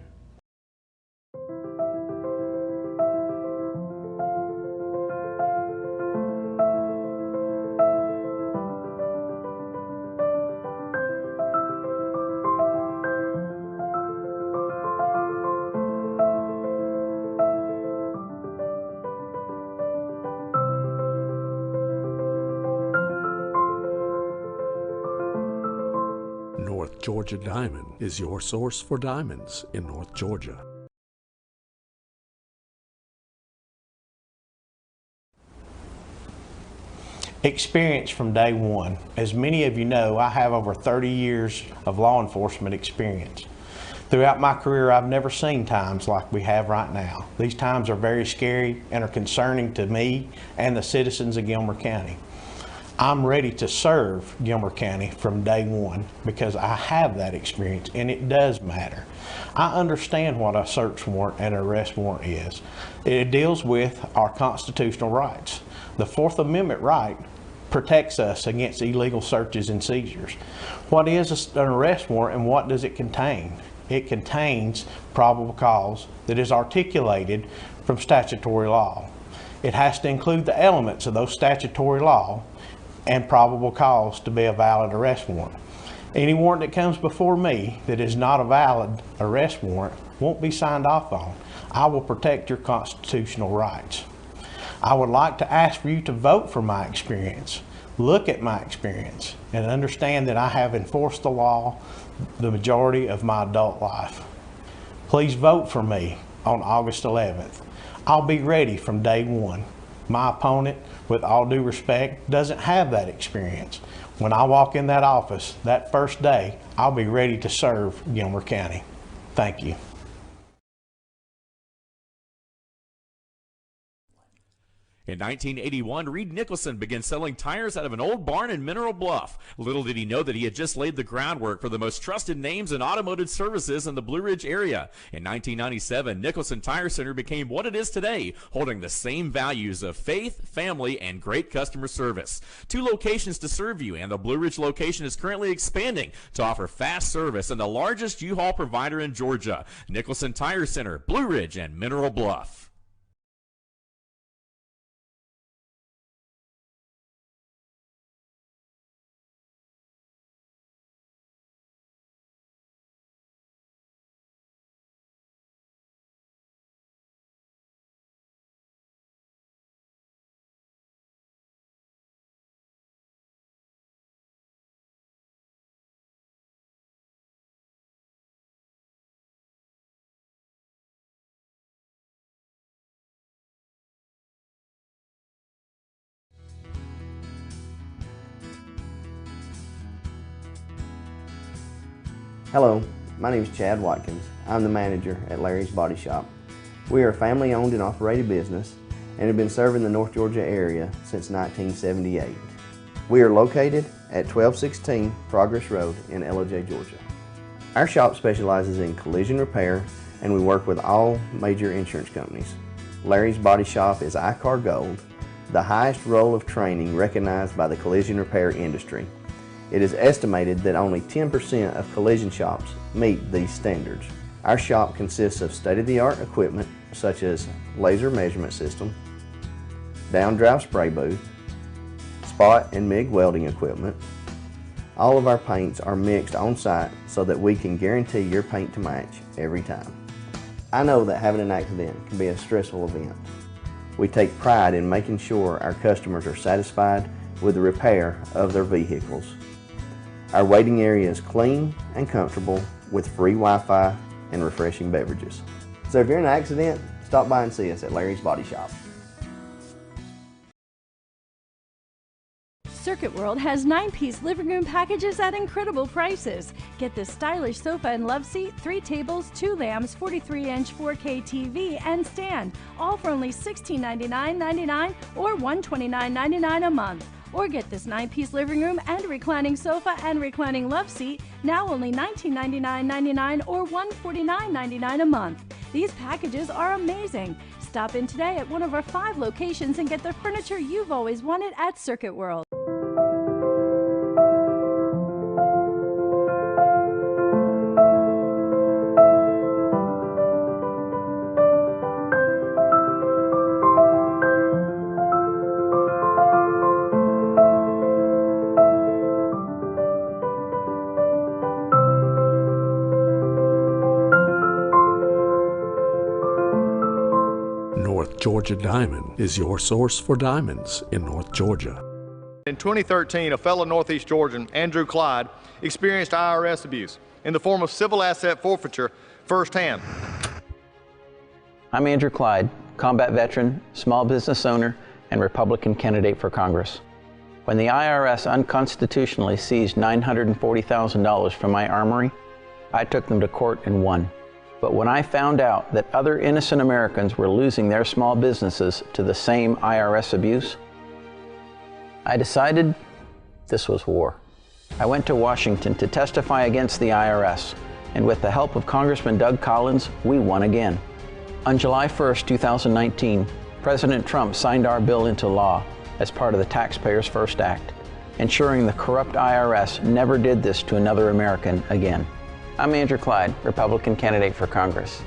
North Georgia Diamond is your source for diamonds in North Georgia. Experience from day one. As many of you know, I have over 30 years of law enforcement experience. Throughout my career, I've never seen times like we have right now. These times are very scary and are concerning to me and the citizens of Gilmer County. I'm ready to serve Gilmer County from day one because I have that experience, and it does matter. I understand what a search warrant and arrest warrant is. It deals with our constitutional rights. The Fourth Amendment right protects us against illegal searches and seizures. What is an arrest warrant and what does it contain? It contains probable cause that is articulated from statutory law. It has to include the elements of those statutory law and probable cause to be a valid arrest warrant. Any warrant that comes before me that is not a valid arrest warrant won't be signed off on. I will protect your constitutional rights. I would like to ask for you to vote for my experience. Look at my experience and understand that I have enforced the law the majority of my adult life. Please vote for me on August 11th. I'll be ready from day one. My opponent, with all due respect, doesn't have that experience. When I walk in that office that first day, I'll be ready to serve Gilmer County. Thank you. In 1981, Reed Nicholson began selling tires out of an old barn in Mineral Bluff. Little did he know that he had just laid the groundwork for the most trusted names in automotive services in the Blue Ridge area. In 1997, Nicholson Tire Center became what it is today, holding the same values of faith, family, and great customer service. 2 locations to serve you, and the Blue Ridge location is currently expanding to offer fast service and the largest U-Haul provider in Georgia. Nicholson Tire Center, Blue Ridge, and Mineral Bluff. Hello, my name is Chad Watkins. I'm the manager at Larry's Body Shop. We are a family-owned and operated business and have been serving the North Georgia area since 1978. We are located at 1216 Progress Road in LOJ, Georgia. Our shop specializes in collision repair and we work with all major insurance companies. Larry's Body Shop is ICAR Gold, the highest role of training recognized by the collision repair industry. It is estimated that only 10% of collision shops meet these standards. Our shop consists of state-of-the-art equipment such as laser measurement system, down drive spray booth, spot and MIG welding equipment, All of our paints are mixed on site so that we can guarantee your paint to match every time. I know that having an accident can be a stressful event. We take pride in making sure our customers are satisfied with the repair of their vehicles. Our waiting area is clean and comfortable with free Wi-Fi and refreshing beverages. So if you're in an accident, stop by and see us at Larry's Body Shop. Circuit World has 9-piece living room packages at incredible prices. Get this stylish sofa and love seat, 3 tables, 2 lamps, 43-inch 4K TV, and stand, all for only $1699.99 or $129.99 a month. Or get this 9-piece living room and reclining sofa and reclining love seat, now only $1999.99 or $149.99 a month. These packages are amazing. Stop in today at one of our 5 locations and get the furniture you've always wanted at Circuit World. North Georgia Diamond is your source for diamonds in North Georgia. In 2013, a fellow Northeast Georgian, Andrew Clyde, experienced IRS abuse in the form of civil asset forfeiture firsthand. I'm Andrew Clyde, combat veteran, small business owner, and Republican candidate for Congress. When the IRS unconstitutionally seized $940,000 from my armory, I took them to court and won. But when I found out that other innocent Americans were losing their small businesses to the same IRS abuse, I decided this was war. I went to Washington to testify against the IRS, and with the help of Congressman Doug Collins, we won again. On July 1st, 2019, President Trump signed our bill into law as part of the Taxpayers First Act, ensuring the corrupt IRS never did this to another American again. I'm Andrew Clyde, Republican candidate for Congress.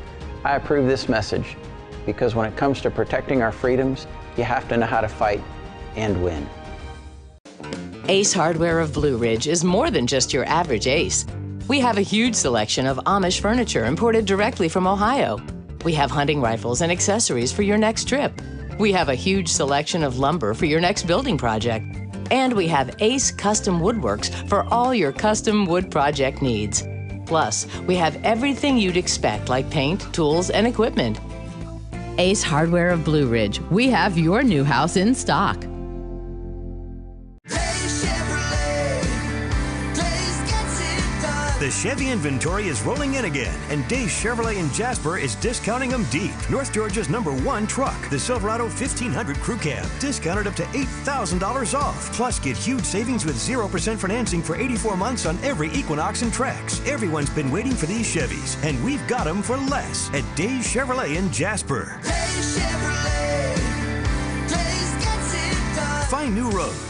I approve this message because when it comes to protecting our freedoms, you have to know how to fight and win. Ace Hardware of Blue Ridge is more than just your average Ace. We have a huge selection of Amish furniture imported directly from Ohio. We have hunting rifles and accessories for your next trip. We have a huge selection of lumber for your next building project. And we have Ace Custom Woodworks for all your custom wood project needs. Plus, we have everything you'd expect like paint, tools, and equipment. Ace Hardware of Blue Ridge. We have your new house in stock. The Chevy inventory is rolling in again, and Days Chevrolet in Jasper is discounting them deep. North Georgia's #1 truck, the Silverado 1500 Crew Cab, discounted up to $8,000 off. Plus, get huge savings with 0% financing for 84 months on every Equinox and Trax. Everyone's been waiting for these Chevys, and we've got them for less at Days Chevrolet in Jasper. Days Chevrolet. Days gets it done. Find new roads.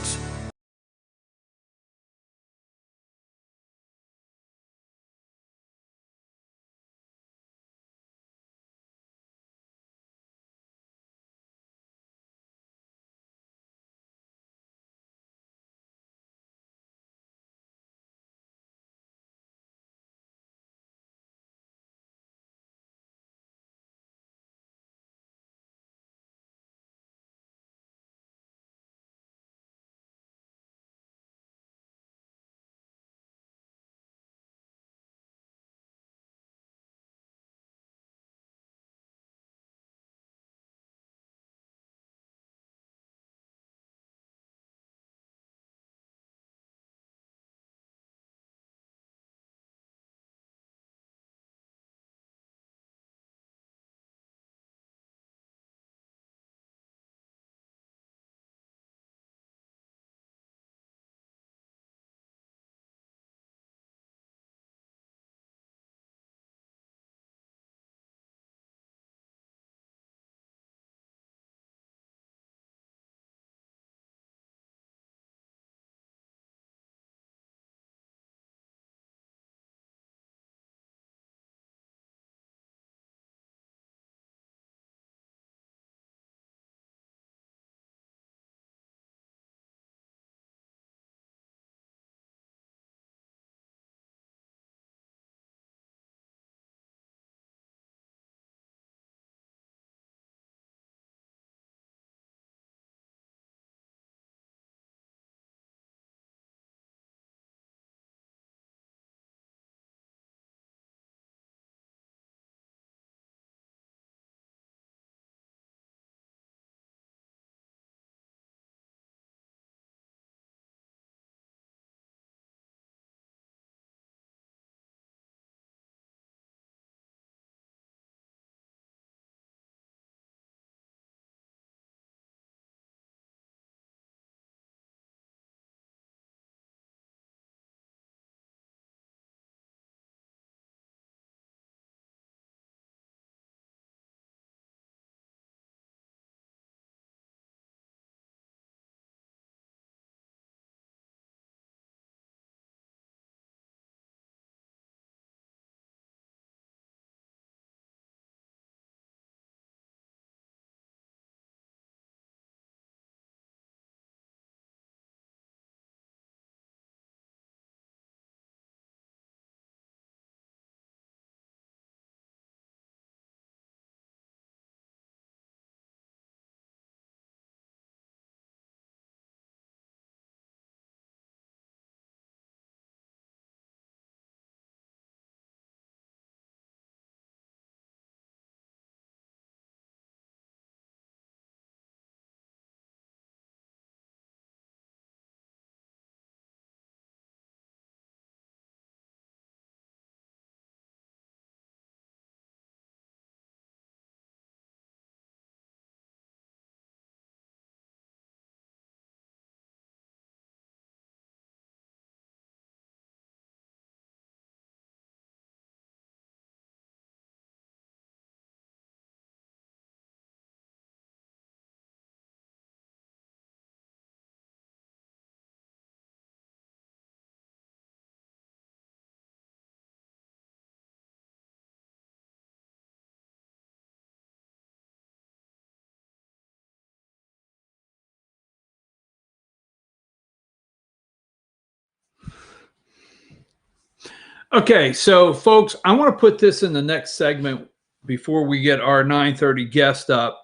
Okay, so folks, I want to put this in the next segment before we get our 9:30 guest up.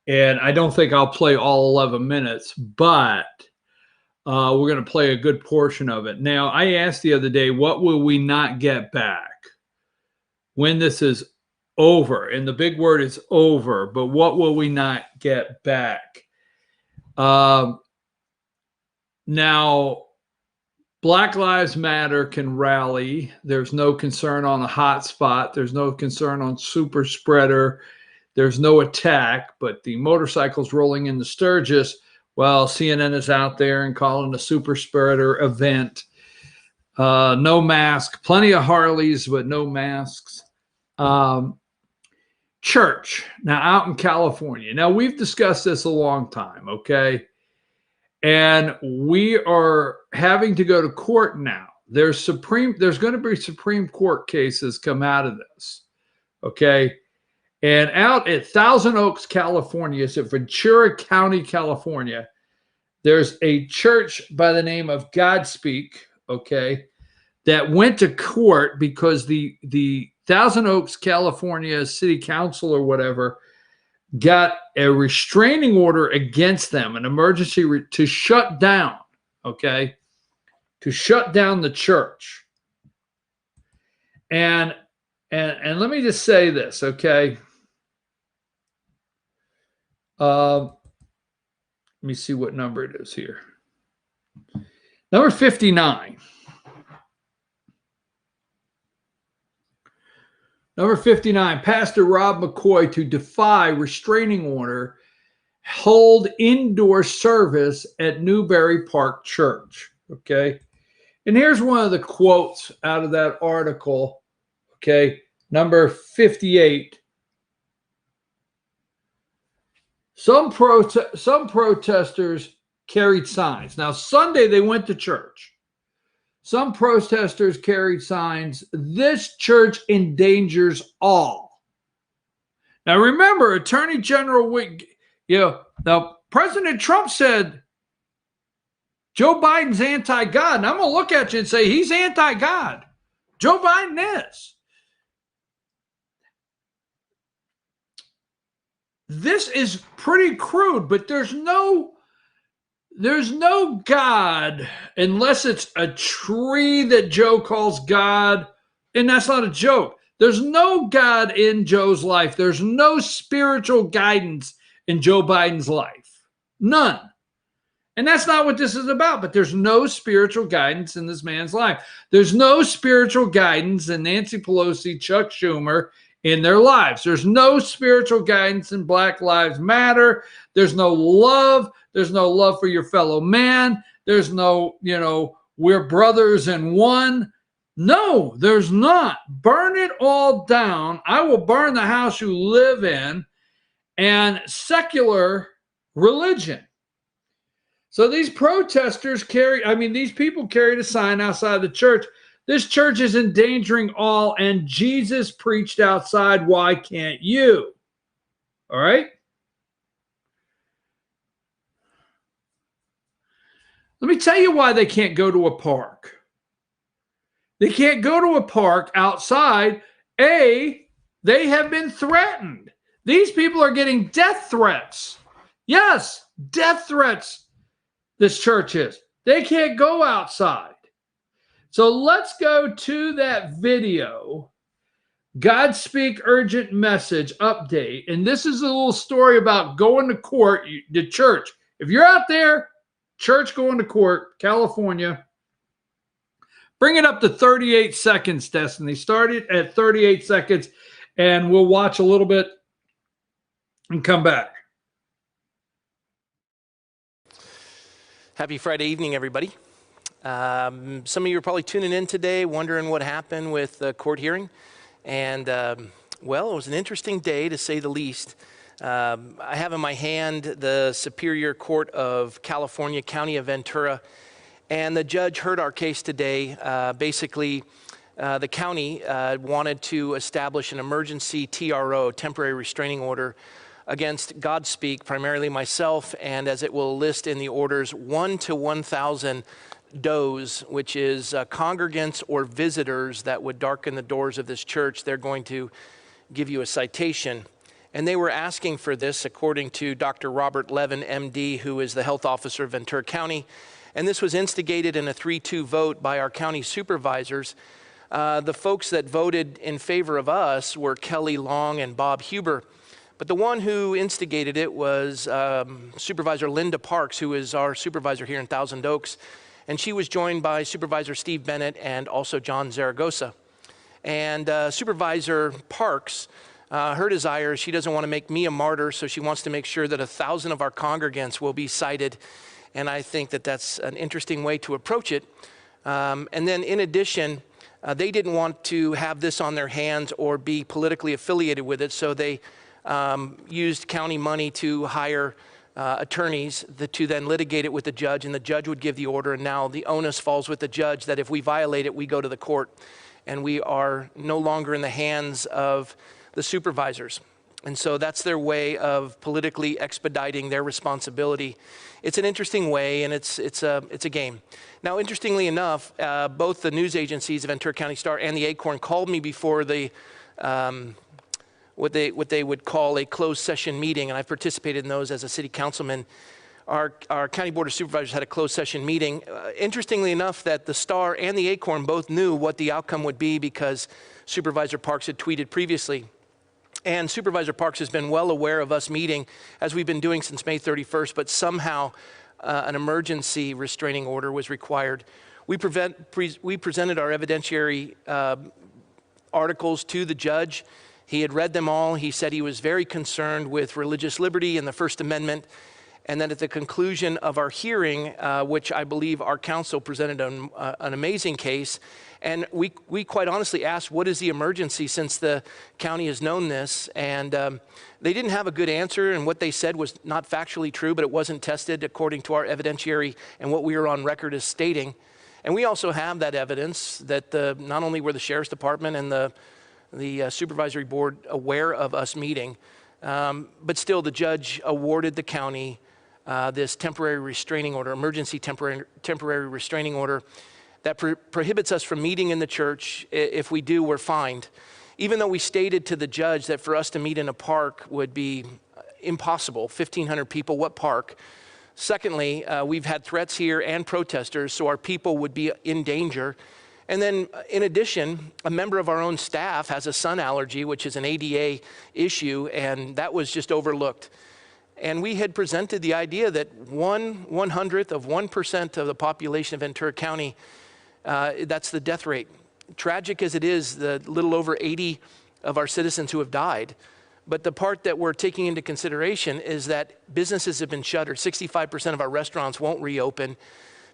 And I don't think I'll play all 11 minutes, but we're going to play a good portion of it. Now, I asked the other day, what will we not get back when this is over? And the big word is over, but what will we not get back? Now, Black Lives Matter can rally. There's no concern on a hot spot. There's no concern on super spreader. There's no attack, but the motorcycles rolling into Sturgis, well, CNN is out there and calling a super spreader event. No mask, plenty of Harleys, but no masks. Church, now out in California. Now, we've discussed this a long time, okay? And we are having to go to court now. There's going to be Supreme Court cases come out of this, okay? And out at Thousand Oaks, California, it's at Ventura County, California, there's a church by the name of Godspeak, okay, that went to court because the Thousand Oaks, California City Council or whatever got a restraining order against them, an emergency to shut down, okay, to shut down the church. And let me just say this, okay? Let me see what number it is here. Number 59. Number 59, Pastor Rob McCoy to defy restraining order, hold indoor service at Newberry Park Church, okay? And here's one of the quotes out of that article, okay? Number 58. Some protesters carried signs. Now, Sunday they went to church. Some protesters carried signs. This church endangers all. Now, remember, Attorney General, now President Trump said Joe Biden's anti-God. And I'm going to look at you and say he's anti-God. Joe Biden is. This is pretty crude, but there's no God unless it's a tree that Joe calls God, and that's not a joke. There's no God in Joe's life. There's no spiritual guidance in Joe Biden's life. None. And that's not what this is about, but there's no spiritual guidance in this man's life. There's no spiritual guidance in Nancy Pelosi, Chuck Schumer, in their lives. There's no spiritual guidance in Black Lives Matter. There's no love. There's no love for your fellow man. There's no, we're brothers in one. No, there's not. Burn it all down. I will burn the house you live in, and secular religion. So these protesters these people carried a sign outside the church. This church is endangering all, and Jesus preached outside. Why can't you? All right? Let me tell you why they can't go to a park. They can't go to a park outside. They have been threatened. These people are getting death threats. Yes, death threats, this church is. They can't go outside. So let's go to that video. Godspeak urgent message update. And this is a little story about going to court, the church. If you're out there, church going to court, California, bring it up to 38 seconds, Destiny. Start it at 38 seconds, and we'll watch a little bit and come back. Happy Friday evening, everybody. Some of you are probably tuning in today wondering what happened with the court hearing. And, well, it was an interesting day, to say the least. I have in my hand the Superior Court of California, County of Ventura. And the judge heard our case today. Basically, the county wanted to establish an emergency TRO, temporary restraining order, against Godspeak, primarily myself, and as it will list in the orders, 1 to 1,000 does, which is congregants or visitors that would darken the doors of this church, they're going to give you a citation. And they were asking for this, according to Dr. Robert Levin, MD, who is the health officer of Ventura County. And this was instigated in a 3-2 vote by our county supervisors. The folks that voted in favor of us were Kelly Long and Bob Huber. But the one who instigated it was Supervisor Linda Parks, who is our supervisor here in Thousand Oaks. And she was joined by Supervisor Steve Bennett and also John Zaragoza. And Supervisor Parks, her desire is she doesn't want to make me a martyr, so she wants to make sure that 1,000 of our congregants will be cited. And I think that that's an interesting way to approach it. And then in addition, they didn't want to have this on their hands or be politically affiliated with it, so they used county money to hire attorneys to then litigate it with the judge, and the judge would give the order, and now the onus falls with the judge that if we violate it, we go to the court, and we are no longer in the hands of the supervisors. And so that's their way of politically expediting their responsibility. It's an interesting way, and it's a game. Now, interestingly enough, both the news agencies, the Ventura County Star and the Acorn, called me before the what they would call a closed session meeting, and I've participated in those as a city councilman. Our county board of supervisors had a closed session meeting. Interestingly enough, that the Star and the Acorn both knew what the outcome would be because Supervisor Parks had tweeted previously. And Supervisor Parks has been well aware of us meeting, as we've been doing since May 31st, but somehow an emergency restraining order was required. We presented our evidentiary articles to the judge. He had read them all. He said he was very concerned with religious liberty and the First Amendment. And then at the conclusion of our hearing, which I believe our counsel presented an amazing case, and we quite honestly asked, what is the emergency since the county has known this? And they didn't have a good answer, and what they said was not factually true, but it wasn't tested according to our evidentiary and what we were on record as stating. And we also have that evidence that not only were the Sheriff's Department and the Supervisory Board aware of us meeting, but still the judge awarded the county this temporary restraining order, emergency temporary restraining order that prohibits us from meeting in the church. If we do, we're fined. Even though we stated to the judge that for us to meet in a park would be impossible, 1,500 people, what park? Secondly, we've had threats here and protesters, so our people would be in danger. And then in addition, a member of our own staff has a sun allergy, which is an ADA issue, and that was just overlooked. And we had presented the idea that 1/100th of 1% of the population of Ventura County, that's the death rate. Tragic as it is, the little over 80 of our citizens who have died. But the part that we're taking into consideration is that businesses have been shuttered. 65% of our restaurants won't reopen.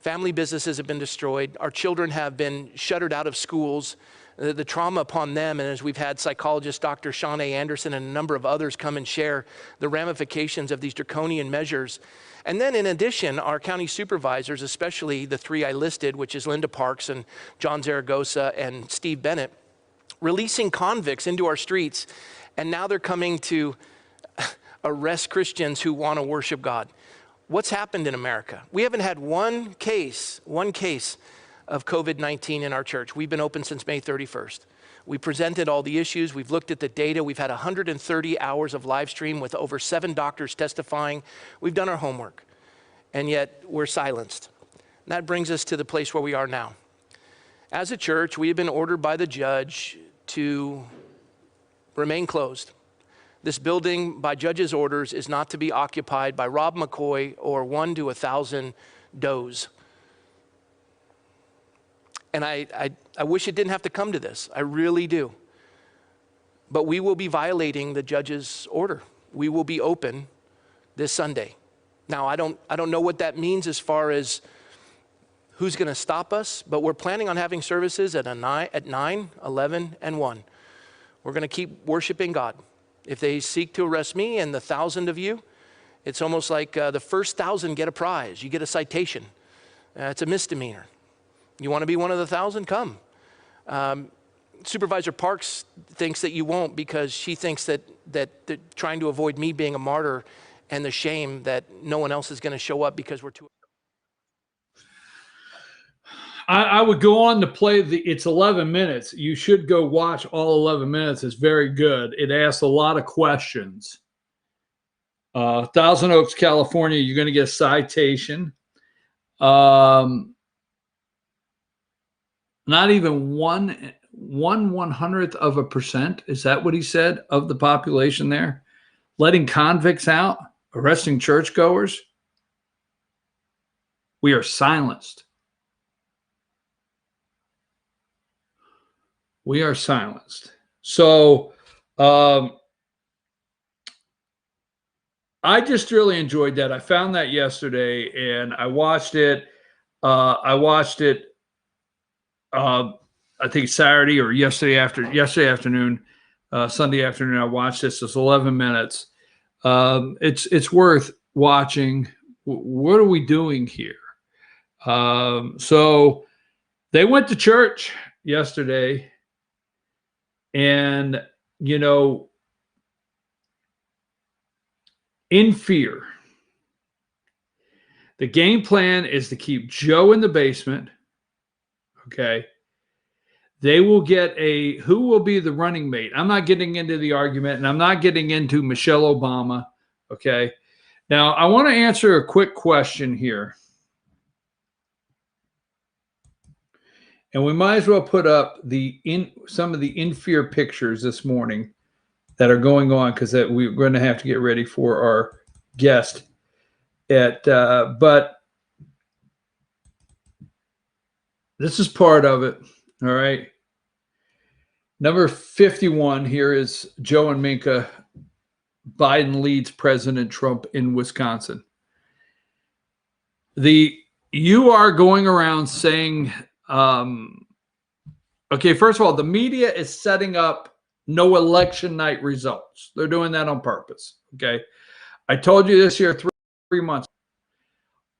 Family businesses have been destroyed. Our children have been shuttered out of schools. The trauma upon them, and as we've had psychologist Dr. Sean A. Anderson and a number of others come and share the ramifications of these draconian measures. And then in addition, our county supervisors, especially the three I listed, which is Linda Parks and John Zaragoza and Steve Bennett, releasing convicts into our streets, and now they're coming to arrest Christians who want to worship God. What's happened in America? We haven't had one case of COVID-19 in our church. We've been open since May 31st. We presented all the issues. We've looked at the data. We've had 130 hours of live stream with over 7 doctors testifying. We've done our homework, and yet we're silenced. And that brings us to the place where we are now. As a church, we have been ordered by the judge to remain closed. This building, by judge's orders, is not to be occupied by Rob McCoy or 1 to 1,000 does. And I wish it didn't have to come to this. I really do. But we will be violating the judge's order. We will be open this Sunday. Now, I don't know what that means as far as who's going to stop us, but we're planning on having services at 9, 11, and 1. We're going to keep worshiping God. If they seek to arrest me and the 1,000 of you, it's almost like the first 1,000 get a prize. You get a citation. It's a misdemeanor. You want to be one of the 1,000? Come. Supervisor Parks thinks that you won't because she thinks that trying to avoid me being a martyr and the shame that no one else is going to show up because we're too. I would go on to play it's 11 minutes. You should go watch all 11 minutes. It's very good. It asks a lot of questions. Thousand Oaks, California, you're going to get a citation. Not even 1/100%. Is that what he said of the population there? Letting convicts out, arresting churchgoers. We are silenced. We are silenced. So I just really enjoyed that. I found that yesterday and I watched it. I think Saturday or yesterday afternoon, Sunday afternoon. I watched this. It's 11 minutes. It's worth watching. What are we doing here? So they went to church yesterday. And, you know, in fear, the game plan is to keep Joe in the basement. Okay. They will get who will be the running mate. I'm not getting into the argument and I'm not getting into Michelle Obama. Okay. Now I want to answer a quick question here. And we might as well put up some of the in-fear pictures this morning that are going on because we're going to have to get ready for our guest. But this is part of it. All right. Number 51 here is Joe and Minka. Biden leads President Trump in Wisconsin. You are going around saying, okay, first of all, the media is setting up no election night results. They're doing that on purpose. Okay. I told you this year, three months.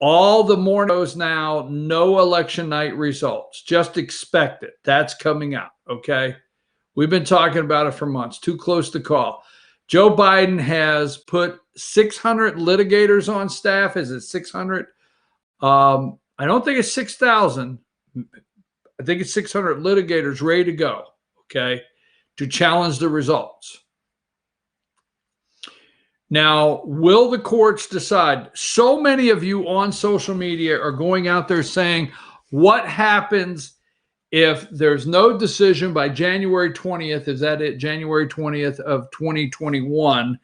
All the more knows now, no election night results. Just expect it. That's coming out. Okay. We've been talking about it for months. Too close to call. Joe Biden has put 600 litigators on staff. Is it 600? I don't think it's 6,000. I think it's 600 litigators ready to go, okay, to challenge the results. Now, will the courts decide? So many of you on social media are going out there saying, what happens if there's no decision by January 20th? Is that it? January 20th of 2021,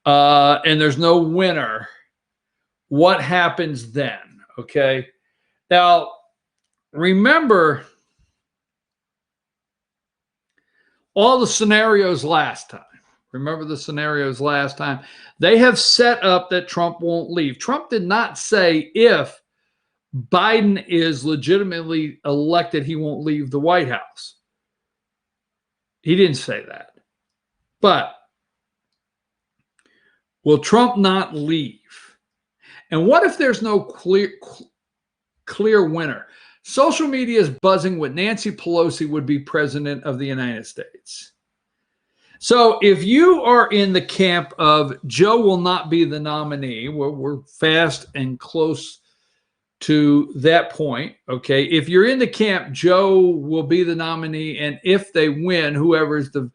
and there's no winner. What happens then? Okay. Now, remember all the scenarios last time. Remember the scenarios last time. They have set up that Trump won't leave. Trump did not say if Biden is legitimately elected, he won't leave the White House. He didn't say that. But will Trump not leave? And what if there's no clear winner? Social media is buzzing with Nancy Pelosi would be president of the United States. So if you are in the camp of Joe will not be the nominee, we're fast and close to that point, okay? If you're in the camp, Joe will be the nominee, and if they win, whoever is the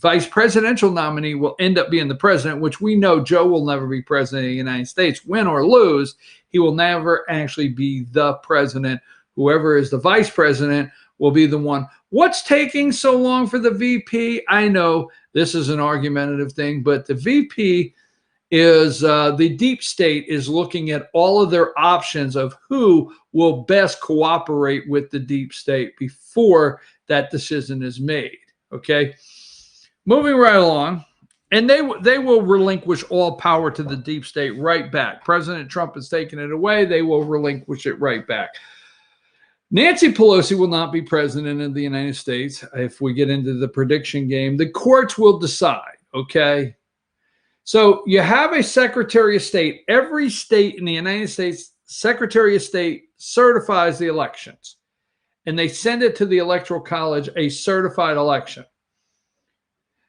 vice presidential nominee will end up being the president, which we know Joe will never be president of the United States. Win or lose, he will never actually be the president. Whoever is the vice president will be the one. What's taking so long for the VP? I know this is an argumentative thing, but the VP is the deep state is looking at all of their options of who will best cooperate with the deep state before that decision is made. Okay, moving right along, and they will relinquish all power to the deep state right back. President Trump has taken it away. They will relinquish it right back. Nancy Pelosi will not be president of the United States. If we get into the prediction game, the courts will decide. Okay, so you have a Secretary of State. Every state in the United States, Secretary of State certifies the elections. And they send it to the Electoral College, a certified election.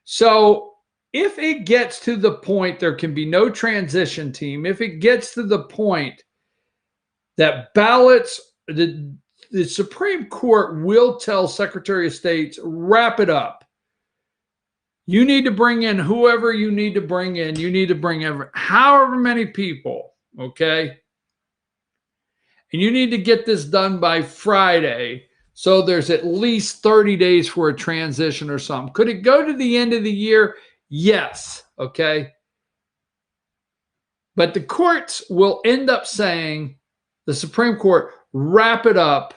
So if it gets to the point there can be no transition team, if it gets to the point that ballots, the the Supreme Court will tell Secretary of States, wrap it up. You need to bring in whoever you need to bring in. You need to bring in however many people, okay? And you need to get this done by Friday, so there's at least 30 days for a transition or something. Could it go to the end of the year? Yes, okay? But the courts will end up saying, the Supreme Court, wrap it up,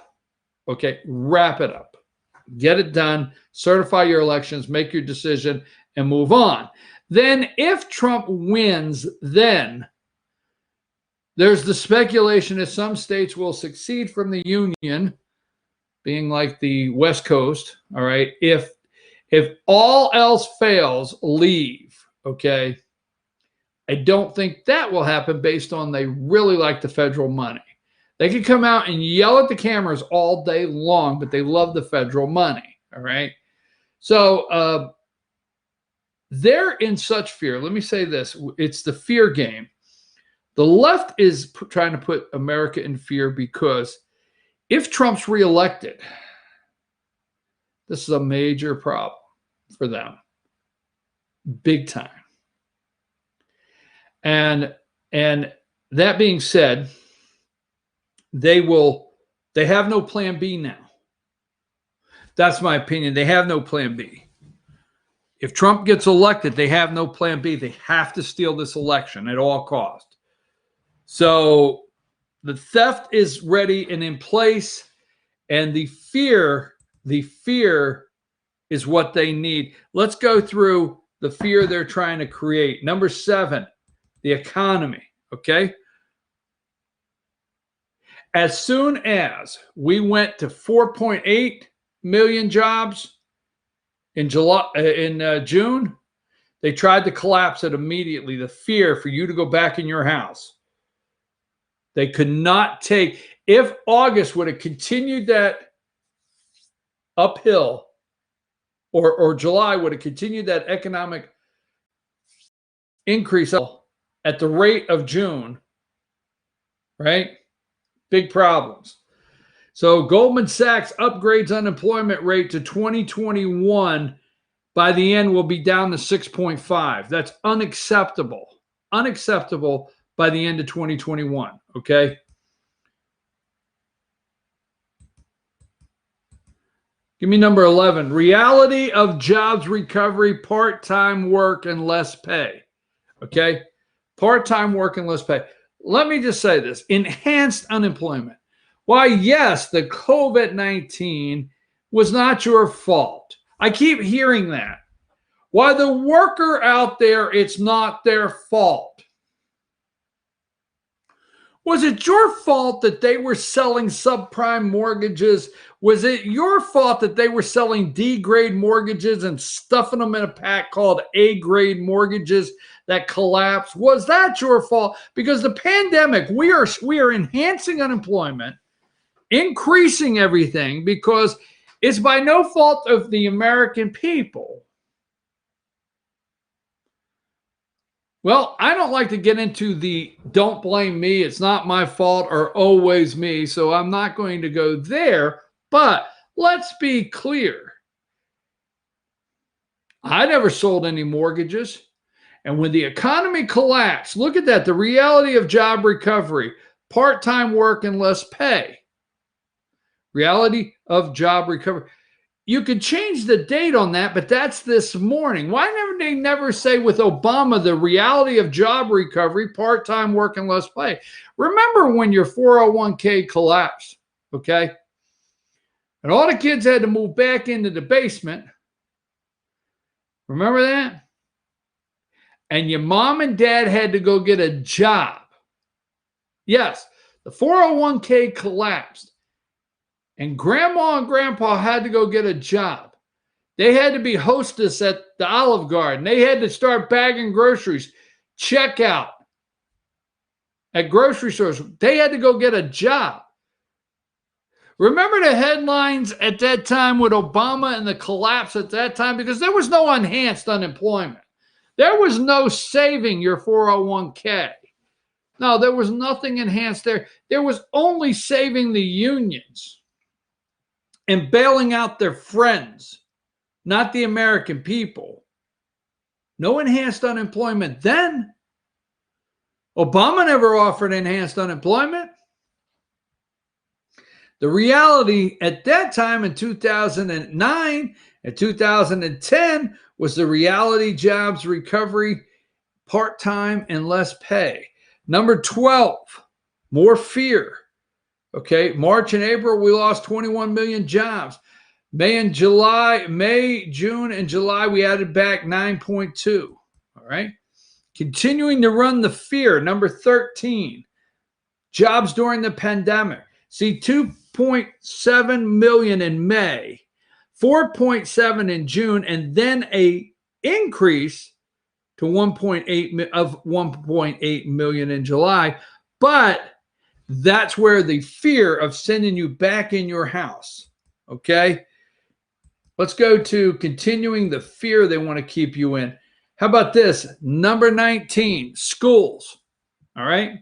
okay? Wrap it up. Get it done, certify your elections, make your decision, and move on. Then if Trump wins, then there's the speculation that some states will secede from the union, being like the West Coast, all right? If all else fails, leave, okay? I don't think that will happen based on they really like the federal money. They could come out and yell at the cameras all day long, but they love the federal money, all right? So they're in such fear. Let me say this. It's the fear game. The left is trying to put America in fear because if Trump's reelected, this is a major problem for them. Big time. And that being said, they have no plan B now. That's my opinion. They have no plan B. If Trump gets elected, they have no plan B. They have to steal this election at all costs. So the theft is ready and in place, and the fear is what they need. Let's go through the fear they're trying to create. Number 7, the economy, okay? As soon as we went to 4.8 million jobs in June, they tried to collapse it immediately. The fear for you to go back in your house. They could not take, if August would have continued that uphill, or July would have continued that economic increase at the rate of June, right? Big problems. So Goldman Sachs upgrades unemployment rate to 2021. By the end, will be down to 6.5. That's unacceptable. Unacceptable by the end of 2021, okay? Give me number 11. Reality of jobs recovery, part-time work and less pay, okay? Part-time work and less pay. Let me just say this. Enhanced unemployment. Why, yes, the COVID-19 was not your fault. I keep hearing that. Why, the worker out there, it's not their fault. Was it your fault that they were selling subprime mortgages? Was it your fault that they were selling D-grade mortgages and stuffing them in a pack called A-grade mortgages that collapsed? Was that your fault? Because the pandemic, we are enhancing unemployment, increasing everything because it's by no fault of the American people. Well, I don't like to get into the don't blame me, it's not my fault, or always me, so I'm not going to go there. But let's be clear. I never sold any mortgages. And when the economy collapsed, look at that, the reality of job recovery, part-time work and less pay. Reality of job recovery. You could change the date on that, but that's this morning. Why never they never say with Obama the reality of job recovery, part-time work and less pay? Remember when your 401k collapsed, okay? And all the kids had to move back into the basement. Remember that? And your mom and dad had to go get a job. Yes, the 401k collapsed. And grandma and grandpa had to go get a job. They had to be hostess at the Olive Garden. They had to start bagging groceries, check out at grocery stores. They had to go get a job. Remember the headlines at that time with Obama and the collapse at that time? Because there was no enhanced unemployment. There was no saving your 401k. No, there was nothing enhanced there. There was only saving the unions. and bailing out their friends, not the American people. No enhanced unemployment then. Obama never offered enhanced unemployment. The reality at that time in 2009 and 2010 was the reality jobs recovery, part-time and less pay. Number 12, more fear. Okay, March and April, we lost 21 million jobs. May, June, and July, we added back 9.2. All right. Continuing to run the fear. Number 13, jobs during the pandemic. See, 2.7 million in May, 4.7 in June, and then a increase to 1.8 million in July. But that's where the fear of sending you back in your house. Okay. Let's go to continuing the fear they want to keep you in. How about this? Number 19, schools. All right.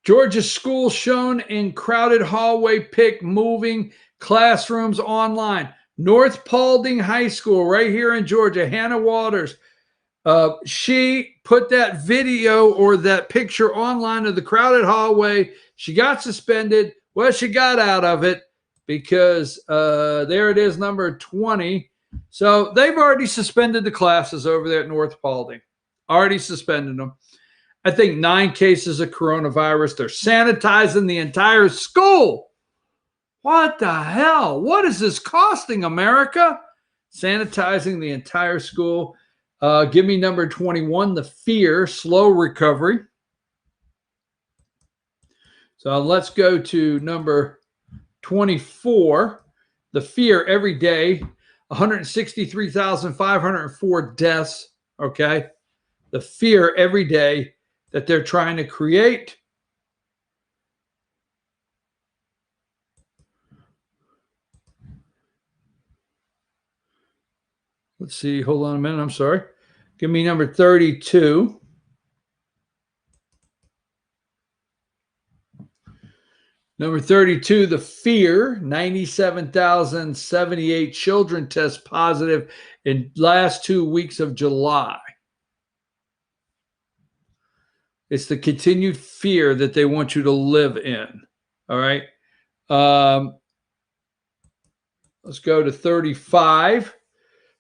Georgia schools shown in crowded hallway pick moving classrooms online. North Paulding High School right here in Georgia, Hannah Waters. She put that video or that picture online of the crowded hallway. She got suspended. Well, she got out of it because there it is, number 20. So they've already suspended the classes over there at North Paulding. Already suspended them. I think 9 cases of coronavirus. They're sanitizing the entire school. What the hell? What is this costing America? Sanitizing the entire school. Give me number 21, the fear, slow recovery. So let's go to number 24, the fear every day, 163,504 deaths, okay? The fear every day that they're trying to create. Let's see. Hold on a minute. I'm sorry. Give me number 32. Number 32, the fear. 97,078 children test positive in last 2 weeks of July. It's the continued fear that they want you to live in. All right. Let's go to 35.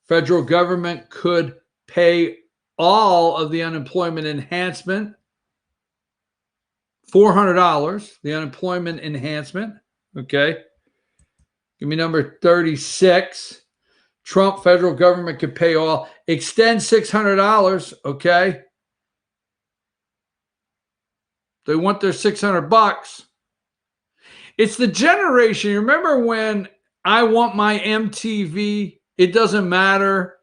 Federal government could pay all of the unemployment enhancement. $400, the unemployment enhancement. Okay. Give me number 36. Trump federal government could pay all. Extend $600. Okay. They want their $600. It's the generation. You remember when I want my MTV? It doesn't matter.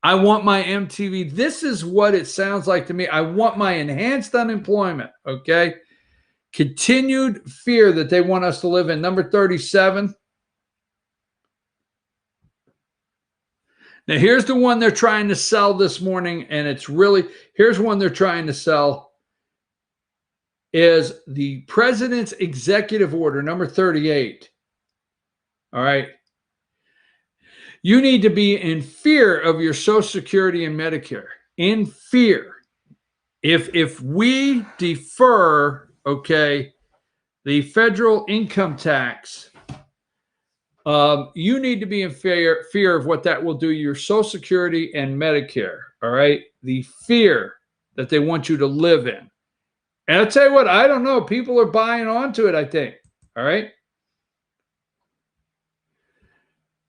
I want my MTV. This is what it sounds like to me. I want my enhanced unemployment. Okay. Continued fear that they want us to live in. Number 37. Now, here's the one they're trying to sell this morning. And it's really, here's one they're trying to sell. Is the president's executive order, number 38. All right. You need to be in fear of your Social Security and Medicare. In fear. If we defer, okay, the federal income tax, you need to be in fear of what that will do to your Social Security and Medicare. All right. The fear that they want you to live in. And I'll tell you what, I don't know. People are buying onto it, I think. All right.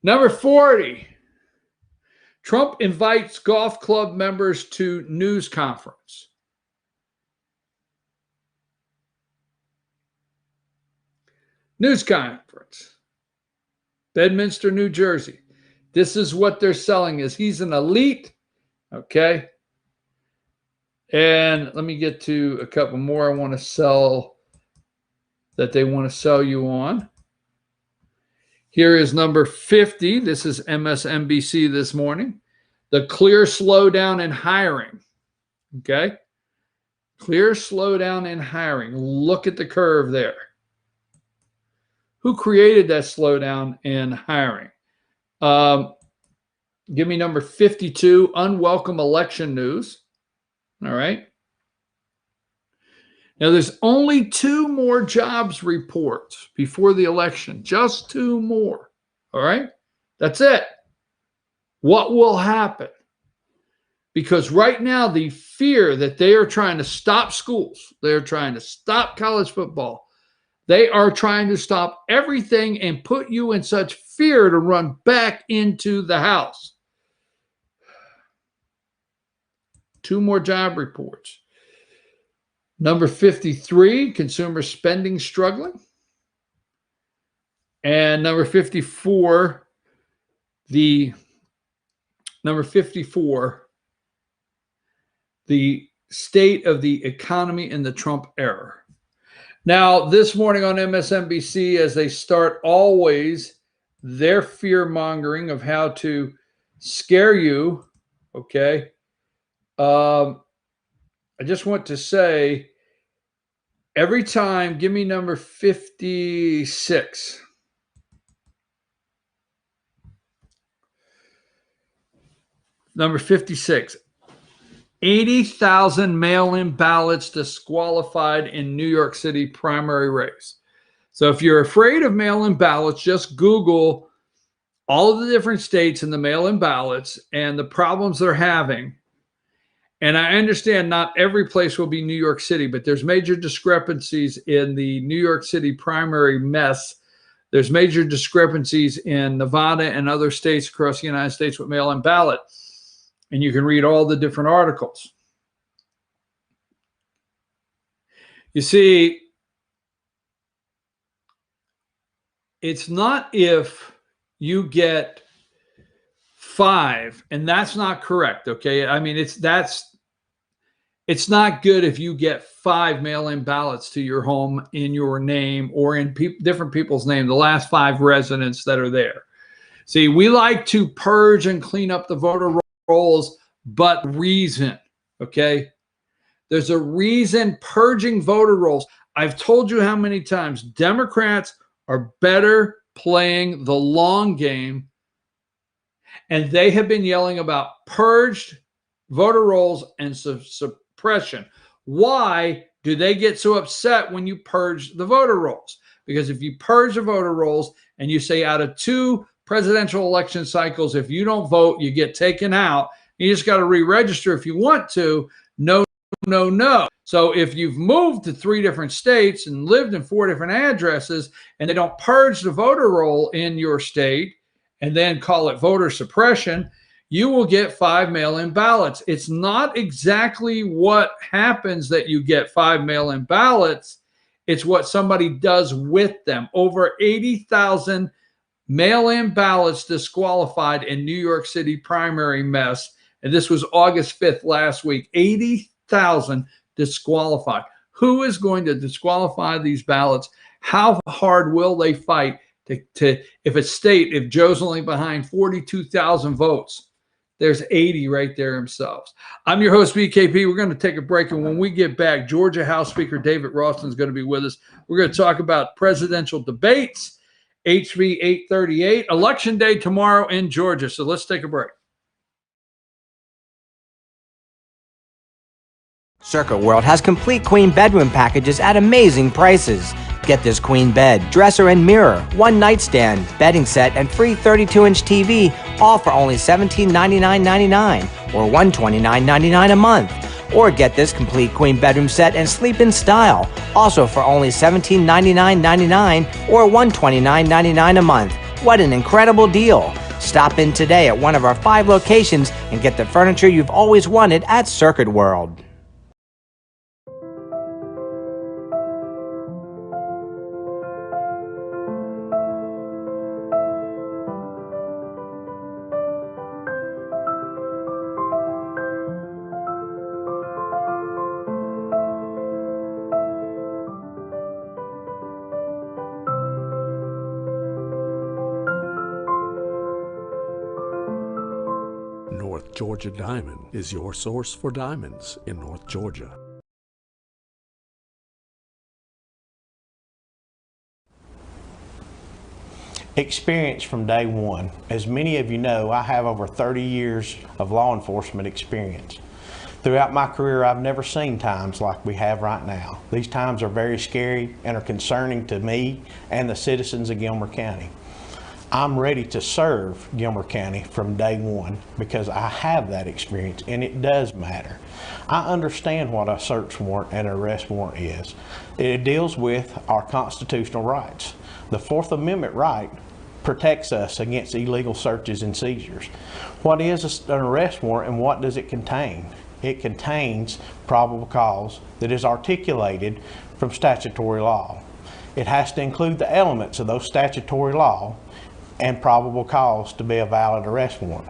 Number 40. Trump invites golf club members to news conference. News conference. Bedminster, New Jersey. This is what they're selling is he's an elite. Okay. And let me get to a couple more I want to sell that they want to sell you on. Here is number 50. This is MSNBC this morning. The clear slowdown in hiring. Okay. Clear slowdown in hiring. Look at the curve there. Who created that slowdown in hiring? Give me number 52, unwelcome election news. All right. Now, there's only 2 more jobs reports before the election, just 2 more. All right. That's it. What will happen? Because right now, the fear that they are trying to stop schools, they're trying to stop college football, they are trying to stop everything and put you in such fear to run back into the house. 2 more job reports. Number 53, consumer spending struggling. And number 54, the state of the economy in the Trump era. Now, this morning on MSNBC, as they start always their fear-mongering of how to scare you, okay, I just want to say, every time, give me number 56. Number 56. 80,000 mail-in ballots disqualified in New York City primary race. So if you're afraid of mail-in ballots, just Google all of the different states and the mail-in ballots and the problems they're having. And I understand not every place will be New York City, but there's major discrepancies in the New York City primary mess. There's major discrepancies in Nevada and other states across the United States with mail-in ballot. And you can read all the different articles. You see, it's not if you get 5, and that's not correct, okay? I mean, it's not good if you get 5 mail-in ballots to your home in your name or in different people's name, the last 5 residents that are there. See, we like to purge and clean up the voter rolls, but reason, okay? There's a reason purging voter rolls. I've told you how many times Democrats are better playing the long game, and they have been yelling about purged voter rolls and suppression. Why do they get so upset when you purge the voter rolls? Because if you purge the voter rolls and you say out of 2 presidential election cycles, if you don't vote, you get taken out. You just got to re-register if you want to. No, no, no. So if you've moved to 3 different states and lived in 4 different addresses and they don't purge the voter roll in your state and then call it voter suppression, you will get 5 mail-in ballots. It's not exactly what happens that you get 5 mail-in ballots. It's what somebody does with them. Over 80,000 mail-in ballots disqualified in New York City primary mess. And this was August 5th last week. 80,000 disqualified. Who is going to disqualify these ballots? How hard will they fight to if Joe's only behind 42,000 votes, there's 80 right there themselves. I'm your host, BKP. We're going to take a break. And when we get back, Georgia House Speaker David Ralston is going to be with us. We're going to talk about presidential debates, HB 838, Election Day tomorrow in Georgia. So let's take a break. Circuit World has complete queen bedroom packages at amazing prices. Get this queen bed, dresser and mirror, 1 nightstand, bedding set, and free 32-inch TV, all for only $1799.99 or $129.99 a month. Or get this complete queen bedroom set and sleep in style, also for only $1799.99 or $129.99 a month. What an incredible deal! Stop in today at one of our 5 locations and get the furniture you've always wanted at Circuit World. North Georgia Diamond is your source for diamonds in North Georgia. Experience from day one. As many of you know, I have over 30 years of law enforcement experience. Throughout my career, I've never seen times like we have right now. These times are very scary and are concerning to me and the citizens of Gilmer County. I'm ready to serve Gilmer County from day one because I have that experience and it does matter. I understand what a search warrant and arrest warrant is. It deals with our constitutional rights. The Fourth Amendment right protects us against illegal searches and seizures. What is an arrest warrant and what does it contain? It contains probable cause that is articulated from statutory law. It has to include the elements of those statutory law and probable cause to be a valid arrest warrant.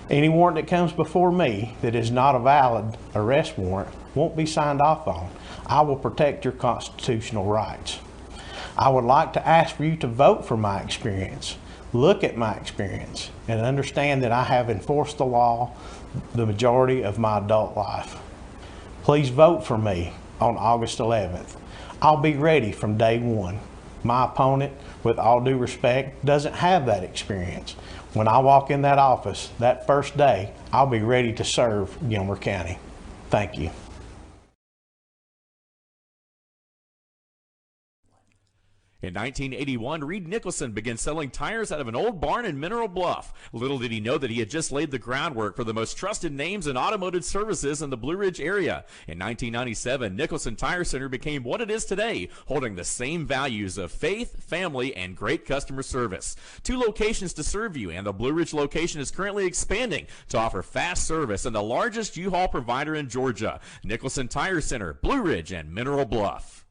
Any warrant that comes before me that is not a valid arrest warrant won't be signed off on. I will protect your constitutional rights. I would like to ask for you to vote for my experience. Look at my experience and understand that I have enforced the law the majority of my adult life. Please vote for me on August 11th. I'll be ready from day one. My opponent, with all due respect, doesn't have that experience. When I walk in that office that first day, I'll be ready to serve Gilmer County. Thank you. In 1981, Reed Nicholson began selling tires out of an old barn in Mineral Bluff. Little did he know that he had just laid the groundwork for the most trusted names in automotive services in the Blue Ridge area. In 1997, Nicholson Tire Center became what it is today, holding the same values of faith, family, and great customer service. 2 locations to serve you, and the Blue Ridge location is currently expanding to offer fast service and the largest U-Haul provider in Georgia. Nicholson Tire Center, Blue Ridge, and Mineral Bluff.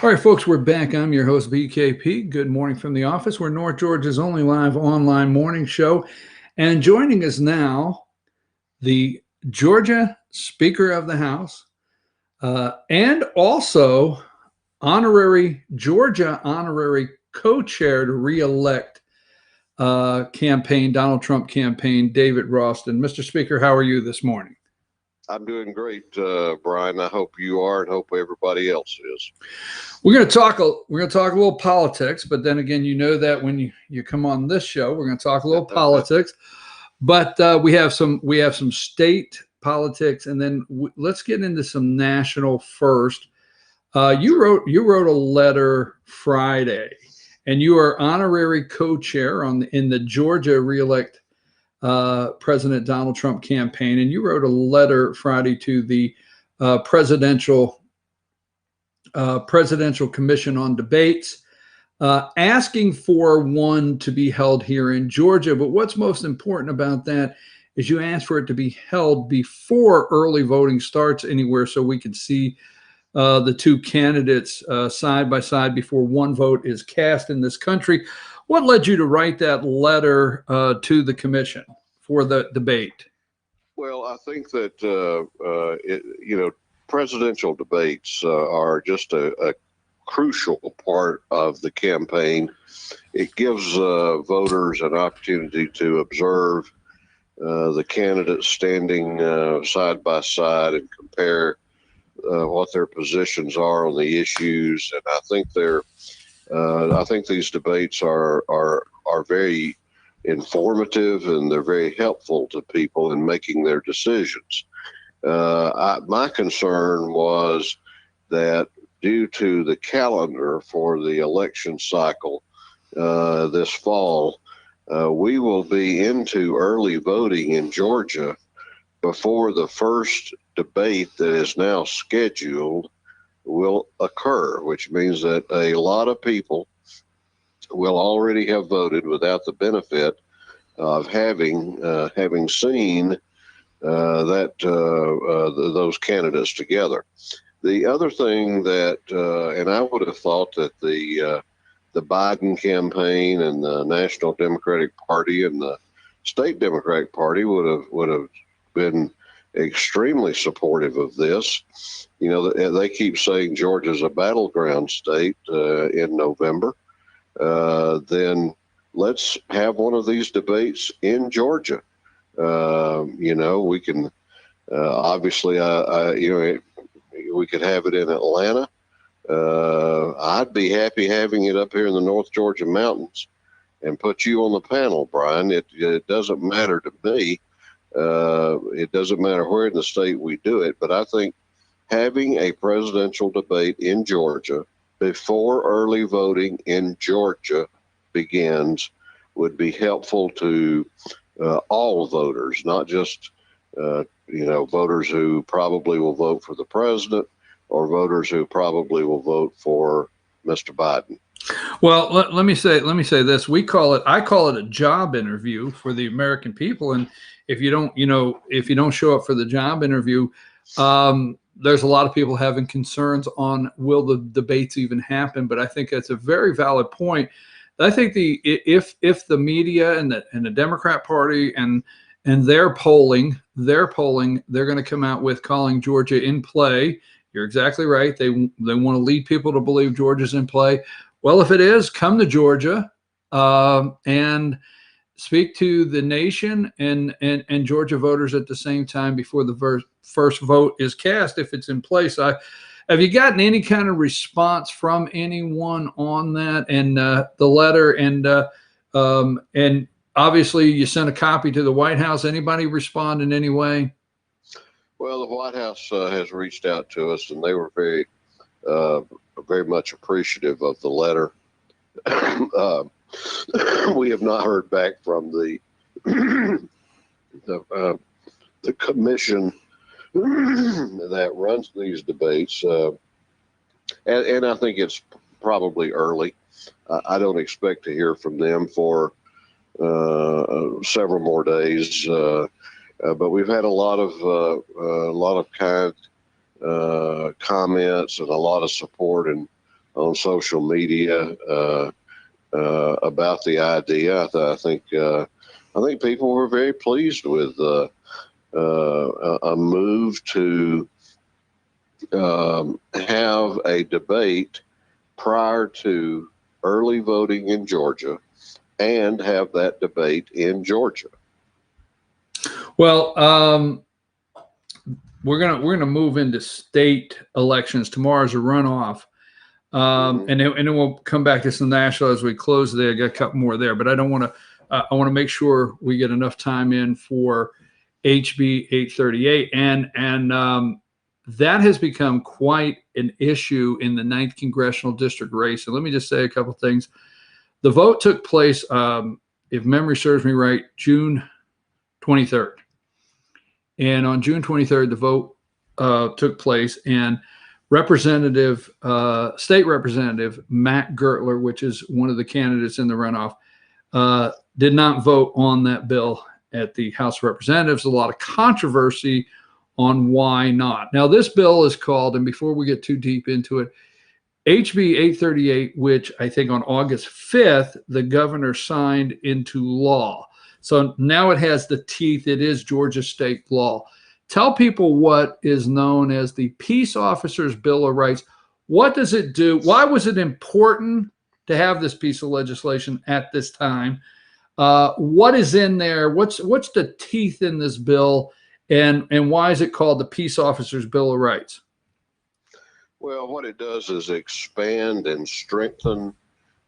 All right, folks, we're back. I'm your host, BKP. Good morning from the office. We're North Georgia's only live online morning show. And joining us now, the Georgia Speaker of the House, and also Georgia honorary co-chair to re-elect Donald Trump campaign, David Ralston. Mr. Speaker, how are you this morning? I'm doing great, Brian. I hope you are, and hope everybody else is. We're going to talk a little politics, but then again, you know that when you come on this show, we're going to talk a little politics. But we have some state politics, and then let's get into some national first. You wrote a letter Friday, and you are honorary co-chair in the Georgia reelect President Donald Trump campaign, and you wrote a letter Friday to the Presidential Commission on Debates, asking for one to be held here in Georgia. But what's most important about that is you asked for it to be held before early voting starts anywhere, so we can see the two candidates side by side before one vote is cast in this country. What led you to write that letter to the commission for the debate? Well, I think that presidential debates are just a crucial part of the campaign. It gives voters an opportunity to observe the candidates standing side by side and compare what their positions are on the issues. And I think these debates are very informative, and they're very helpful to people in making their decisions. My concern was that due to the calendar for the election cycle this fall, we will be into early voting in Georgia before the first debate that is now scheduled will occur, which means that a lot of people will already have voted without the benefit of having seen those candidates together. The other thing that, and I would have thought that the Biden campaign and the National Democratic Party and the State Democratic Party would have been extremely supportive of this. You know, they keep saying Georgia's a battleground state in November. Then let's have one of these debates in Georgia. We can obviously, we could have it in Atlanta. I'd be happy having it up here in the North Georgia mountains and put you on the panel, Brian. It doesn't matter to me. It doesn't matter where in the state we do it, but I think having a presidential debate in Georgia before early voting in Georgia begins would be helpful to all voters, not just voters who probably will vote for the president or voters who probably will vote for Mr. Biden. Well, let me say this. I call it a job interview for the American people. And if you don't show up for the job interview, there's a lot of people having concerns on will the debates even happen. But I think that's a very valid point. I think if the media and the Democrat Party and their polling, they're going to come out with calling Georgia in play. You're exactly right. They want to lead people to believe Georgia's in play. Well, if it is, come to Georgia and speak to the nation and Georgia voters at the same time before the first vote is cast, if it's in place. Have you gotten any kind of response from anyone on that and the letter? And obviously, you sent a copy to the White House. Anybody respond in any way? Well, the White House has reached out to us, and they were very much appreciative of the letter. We have not heard back from the commission that runs these debates, and I think it's probably early. I don't expect to hear from them for several more days, but we've had a lot of kind comments and a lot of support on social media about the idea. I think people were very pleased with a move to have a debate prior to early voting in Georgia and have that debate in Georgia. Well, we're gonna move into state elections. Tomorrow's a runoff, and then we'll come back to some national as we close there. I got a couple more there, but I don't want to. I want to make sure we get enough time in for HB 838, and that has become quite an issue in the 9th congressional district race. And let me just say a couple things. The vote took place, if memory serves me right, June 23rd. And on June 23rd, the vote took place, and State Representative Matt Gertler, which is one of the candidates in the runoff, did not vote on that bill at the House of Representatives. A lot of controversy on why not. Now, this bill is called, and before we get too deep into it, HB 838, which I think on August 5th, the governor signed into law. So now it has the teeth. It is Georgia state law. Tell people what is known as the Peace Officers Bill of Rights. What does it do? Why was it important to have this piece of legislation at this time? What is in there? What's the teeth in this bill? And why is it called the Peace Officers Bill of Rights? Well, what it does is expand and strengthen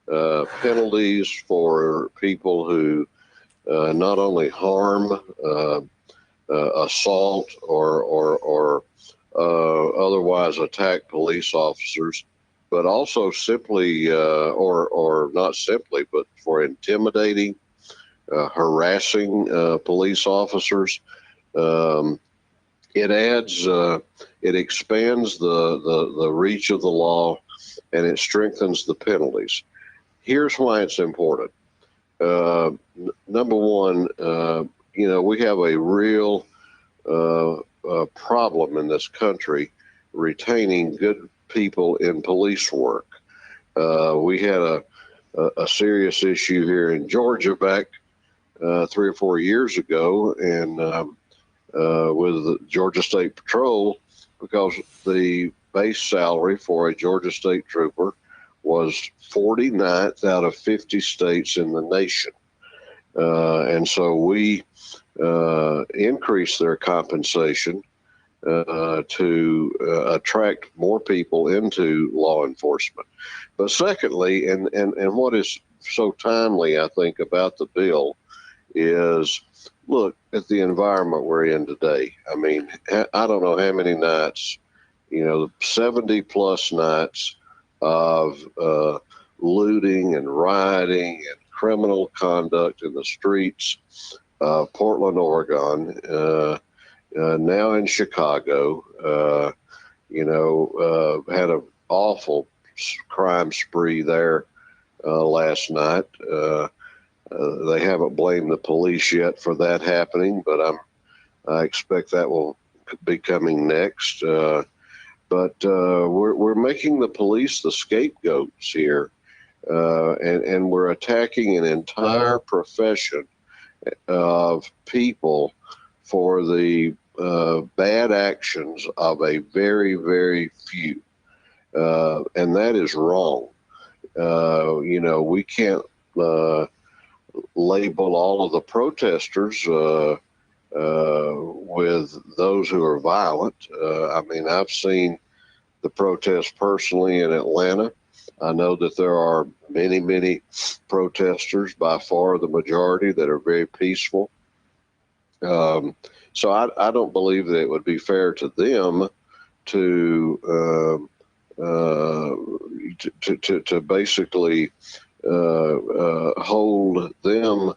penalties for people who not only harm, assault, or otherwise attack police officers, but also simply, or not simply, but for intimidating, harassing police officers. It adds, it expands the reach of the law, and it strengthens the penalties. Here's why it's important. Number one, we have a real problem in this country retaining good people in police work. We had a serious issue here in Georgia back 3 or 4 years ago, and with the Georgia State Patrol, because the base salary for a Georgia State trooper was 49th out of 50 states in the nation. And so we increased their compensation to attract more people into law enforcement. But secondly, and what is so timely, I think, about the bill is look at the environment we're in today. I mean, I don't know how many nights, 70 plus nights of looting and rioting and criminal conduct in the streets of Portland, Oregon, now in Chicago, had an awful crime spree there last night. They haven't blamed the police yet for that happening, but I expect that will be coming next. But we're making the police the scapegoats here, and we're attacking an entire profession of people for the bad actions of a very, very few. And that is wrong. We can't label all of the protesters with those who are violent. I've seen the protests personally in Atlanta. I know that there are many, many protesters, by far the majority, that are very peaceful. So I don't believe that it would be fair to them to basically hold them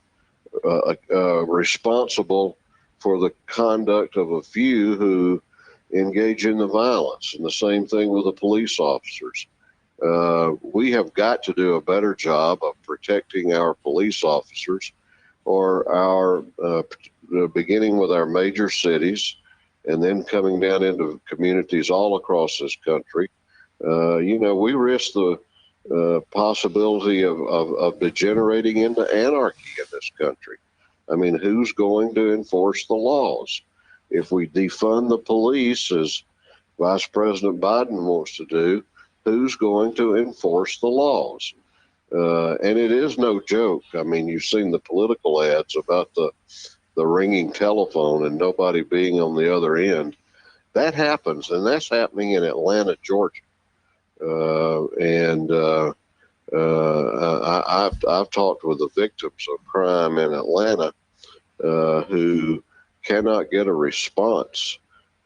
responsible for the conduct of a few who engage in the violence. And the same thing with the police officers. We have got to do a better job of protecting our police officers, or our beginning with our major cities and then coming down into communities all across this country. We risk the possibility of degenerating into anarchy in this country. I mean, who's going to enforce the laws? if we defund the police, as Vice President Biden wants to do, who's going to enforce the laws? And it is no joke. I mean, you've seen the political ads about the ringing telephone and nobody being on the other end. That happens, and that's happening in Atlanta, Georgia. I've talked with the victims of crime in Atlanta who cannot get a response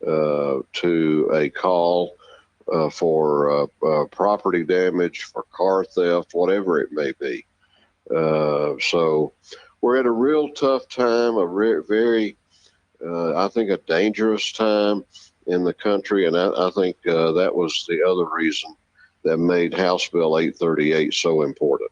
to a call for property damage, for car theft, whatever it may be. So we're at a real tough time, very, I think, a dangerous time in the country, and I think that was the other reason that made House Bill 838 so important.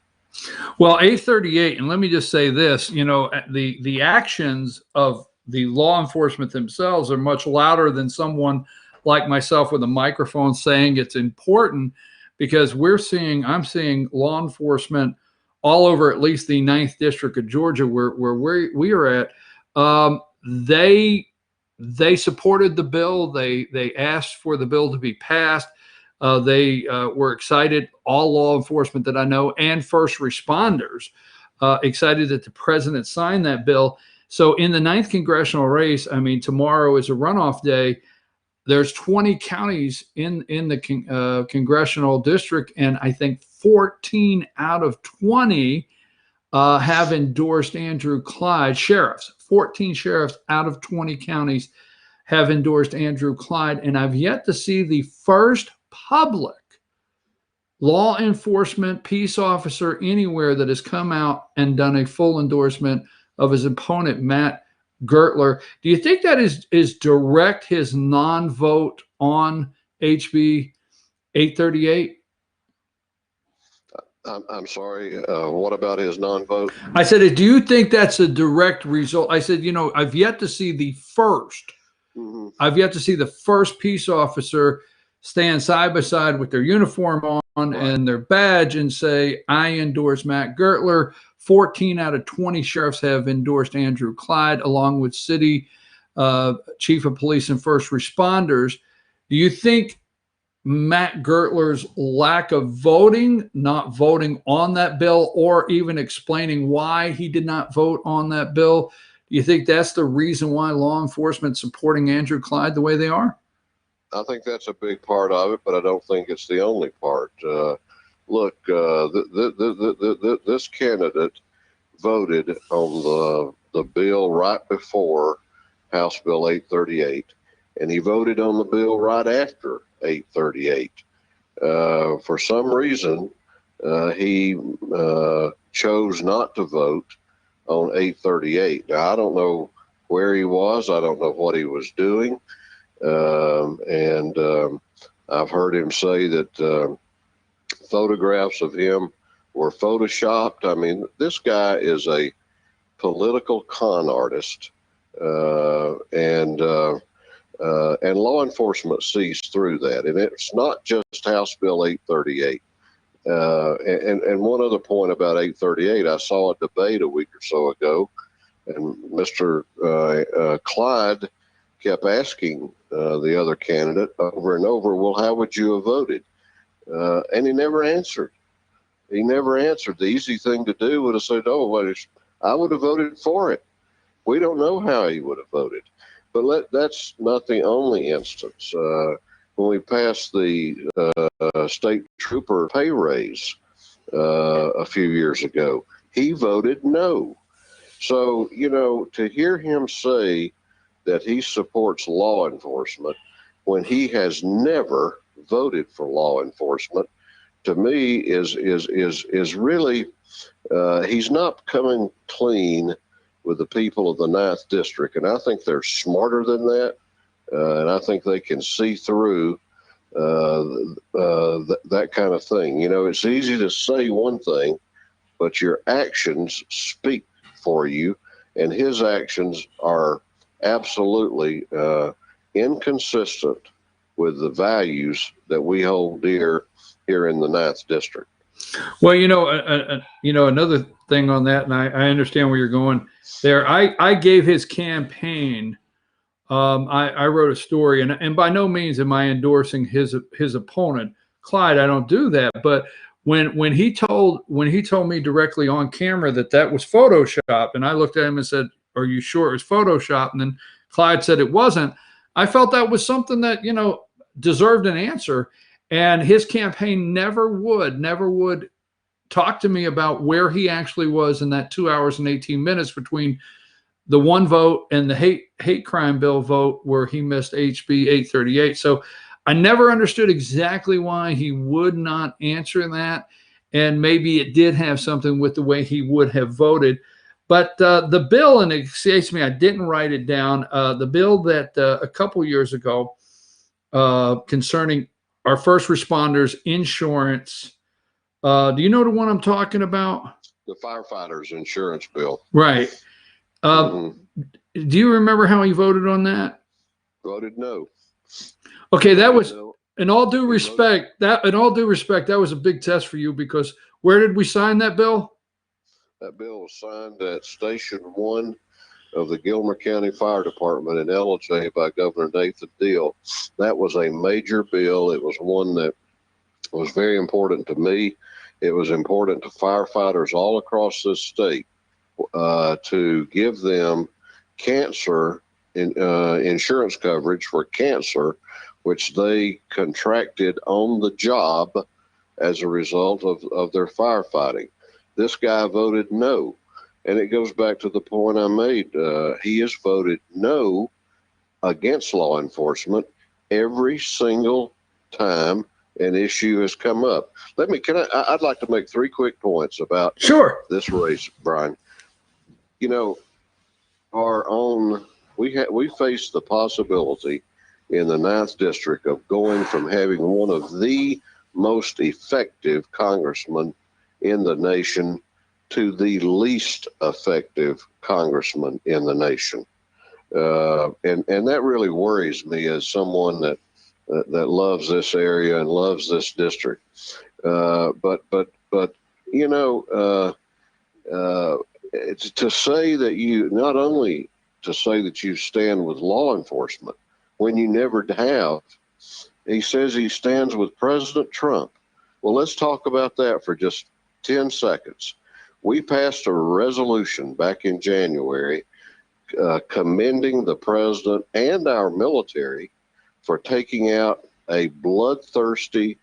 Well, 838, and let me just say this, you know, the actions of the law enforcement themselves are much louder than someone like myself with a microphone saying it's important, because I'm seeing law enforcement all over at least the 9th District of Georgia, where we are at. They supported the bill. They asked for the bill to be passed. They were excited, all law enforcement that I know and first responders, excited that the president signed that bill. So in the 9th congressional race, I mean, tomorrow is a runoff day. There's 20 counties in the congressional district, and I think 14 out of 20 have endorsed Andrew Clyde. Sheriffs, 14 sheriffs out of 20 counties have endorsed Andrew Clyde, and I've yet to see the first public law enforcement peace officer anywhere that has come out and done a full endorsement of his opponent, Matt Gertler. Do you think that is direct, his non-vote on HB 838? I'm sorry, what about his non-vote? I said, do you think that's a direct result? I said, you know, I've yet to see the first. I've yet to see the first peace officer stand side by side with their uniform on and their badge and say, I endorse Matt Gertler. 14 out of 20 sheriffs have endorsed Andrew Clyde, along with city chief of police and first responders. Do you think Matt Gertler's lack of voting, not voting on that bill, or even explaining why he did not vote on that bill, do you think that's the reason why law enforcement supporting Andrew Clyde the way they are? I think that's a big part of it, but I don't think it's the only part. Look, this candidate voted on the bill right before House Bill 838, and he voted on the bill right after 838. For some reason, he chose not to vote on 838. Now, I don't know where he was. I don't know what he was doing. I've heard him say that photographs of him were photoshopped. I mean, this guy is a political con artist, and law enforcement sees through that. And it's not just House Bill 838. And one other point about 838, I saw a debate a week or so ago, and Mr. Clyde kept asking the other candidate over and over, well, how would you have voted? And he never answered. He never answered. The easy thing to do would have said, oh, well, I would have voted for it. We don't know how he would have voted. But that's not the only instance. When we passed the state trooper pay raise a few years ago, he voted no. So, you know, to hear him say that he supports law enforcement when he has never voted for law enforcement, to me is really, he's not coming clean with the people of the 9th District. And I think they're smarter than that. And I think they can see through that kind of thing. You know, it's easy to say one thing, but your actions speak for you. And his actions are absolutely inconsistent with the values that we hold dear here in the 9th District. Well, you know, another thing on that, and I understand where you're going there. I gave his campaign I wrote a story, and by no means am I endorsing his opponent, Clyde. I don't do that. But when he told me directly on camera that was Photoshop, and I looked at him and said, "Are you sure it was Photoshop?" And then Clyde said it wasn't. I felt that was something that deserved an answer, and his campaign never would talk to me about where he actually was in that 2 hours and 18 minutes between the one vote and the hate crime bill vote where he missed HB 838. So I never understood exactly why he would not answer that. And maybe it did have something with the way he would have voted. But the bill, and excuse me, I didn't write it down, the bill that a couple years ago concerning our first responders insurance. Do you know the one I'm talking about? The firefighters insurance bill. Right. Do you remember how he voted on that? Voted no. Okay, that was in all due respect. That was a big test for you, because where did we sign that bill? That bill was signed at Station 1 of the Gilmer County Fire Department in LJ by Governor Nathan Deal. That was a major bill. It was one that was very important to me. It was important to firefighters all across this state to give them cancer insurance coverage for cancer, which they contracted on the job as a result of their firefighting. This guy voted no. And it goes back to the point I made. He has voted no against law enforcement every single time an issue has come up. I'd like to make 3 quick points about this race, Brian. We face the possibility in the 9th district of going from having one of the most effective congressmen in the nation to the least effective congressman in the nation. And that really worries me as someone that loves this area and loves this district. But it's to say that not only to say that you stand with law enforcement when you never have. He says he stands with President Trump. Well, let's talk about that for just 10 seconds. We passed a resolution back in January commending the president and our military for taking out a bloodthirsty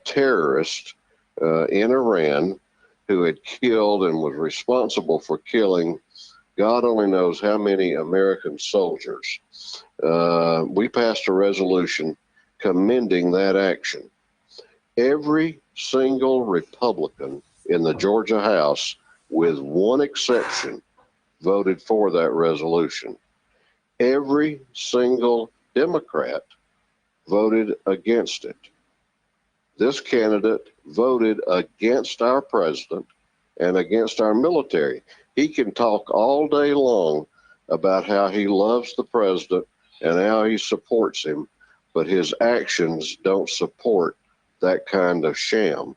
terrorist in Iran who had killed and was responsible for killing God only knows how many American soldiers. We passed a resolution commending that action. Every single Republican in the Georgia House, with one exception, voted for that resolution. Every single Democrat voted against it. This candidate voted against our president and against our military. He can talk all day long about how he loves the president and how he supports him, but his actions don't support that kind of sham.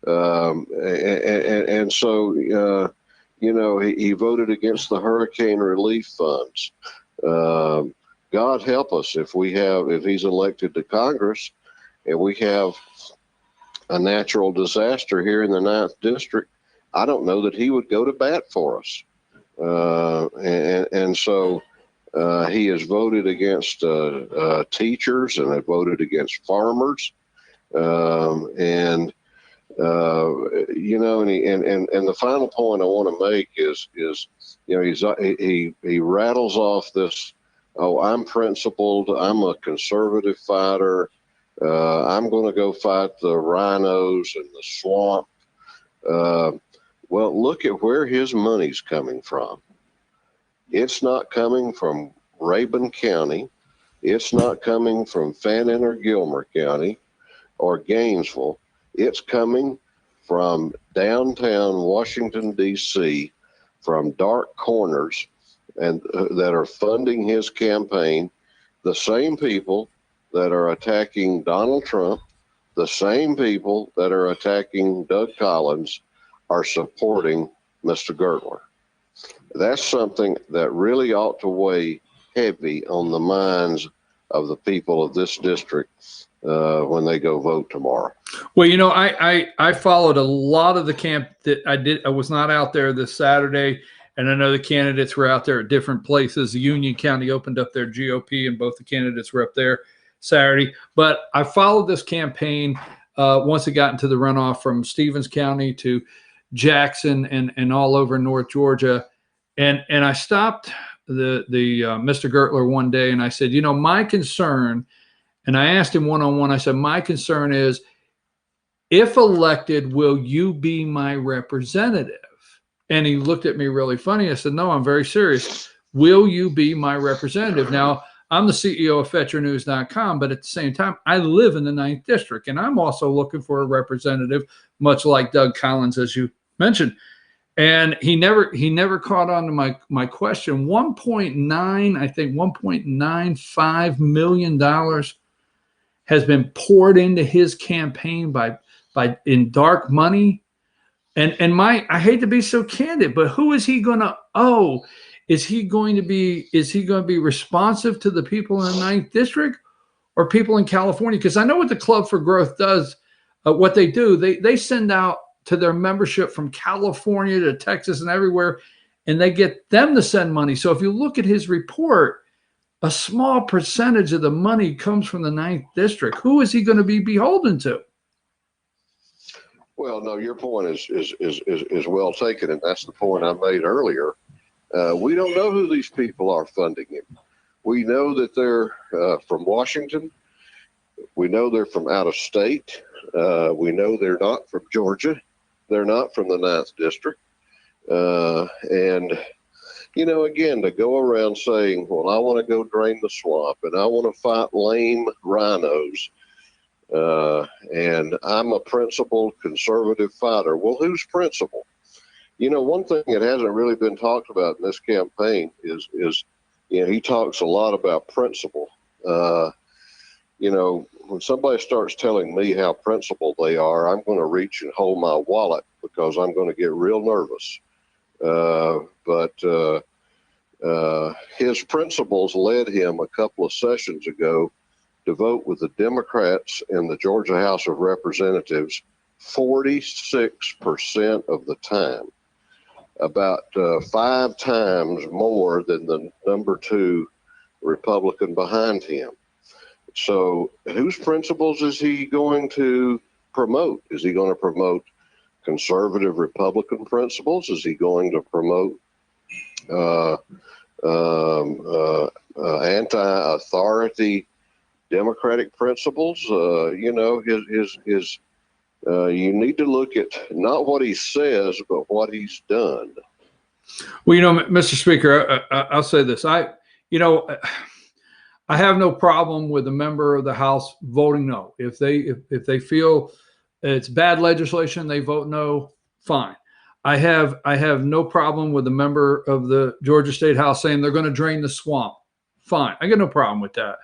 And so, he voted against the hurricane relief funds. God help us if he's elected to Congress and we have a natural disaster here in the 9th district. I don't know that he would go to bat for us. And so he has voted against teachers and has voted against farmers. And the final point I want to make is he rattles off this, I'm principled, I'm a conservative fighter, I'm going to go fight the rhinos in the swamp. Well, look at where his money's coming from. It's not coming from Rabun County. It's not coming from Fannin or Gilmer County or Gainesville. It's coming from downtown Washington, D.C., from dark corners and that are funding his campaign. The same people that are attacking Donald Trump, the same people that are attacking Doug Collins are supporting Mr. Gertler. That's something that really ought to weigh heavy on the minds of the people of this district when they go vote tomorrow. Well, I followed a lot of the camp that I was not out there this Saturday, and I know the candidates were out there at different places. Union County opened up their GOP, and both the candidates were up there Saturday. But I followed this campaign once it got into the runoff from Stevens County to Jackson and all over North Georgia. And I stopped the Mr. Gertler one day, and I said, my concern, and I asked him one-on-one, I said, my concern is, if elected, will you be my representative? And he looked at me really funny. I said, no, I'm very serious. Will you be my representative? Now, I'm the CEO of FetcherNews.com, but at the same time, I live in the 9th District, and I'm also looking for a representative, much like Doug Collins, as you mentioned. And he never caught on to my question. $1.95 million has been poured into his campaign by in dark money. And I hate to be so candid, but who is he going to owe? Is he going to be responsive to the people in the 9th District or people in California? Because I know what the Club for Growth does. What they do, they send out to their membership from California to Texas and everywhere, and they get them to send money. So if you look at his report, a small percentage of the money comes from the 9th District. Who is he going to be beholden to? Well, no, your point is well taken, and that's the point I made earlier. We don't know who these people are funding him. We know that they're from Washington. We know they're from out of state. We know they're not from Georgia. They're not from the 9th District. And, again, to go around saying, well, I want to go drain the swamp and I want to fight lame rhinos. And I'm a principled conservative fighter. Well, who's principled? One thing that hasn't really been talked about in this campaign is he talks a lot about principle. When somebody starts telling me how principled they are, I'm going to reach and hold my wallet because I'm going to get real nervous. But his principles led him a couple of sessions ago to vote with the Democrats in the Georgia House of Representatives 46% of the time. About 5 times more than the number 2 Republican behind him. So whose principles is he going to promote? Is he going to promote conservative Republican principles? Is he going to promote anti-authority Democratic principles? You need to look at not what he says, but what he's done. Well, Mr. Speaker, I'll say this. I have no problem with a member of the House voting no. If they feel it's bad legislation, they vote no, fine. I have no problem with a member of the Georgia State House saying they're going to drain the swamp. Fine. I got no problem with that.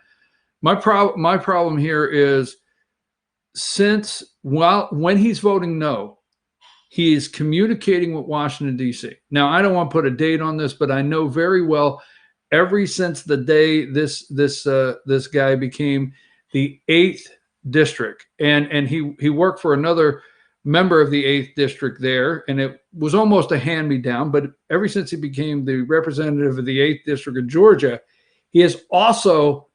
My problem here is when he's voting no, he is communicating with Washington, D.C. Now, I don't want to put a date on this, but I know very well ever since the day this guy became the 8th district, and he worked for another member of the 8th district there, and it was almost a hand-me-down, but ever since he became the representative of the 8th district of Georgia, he has also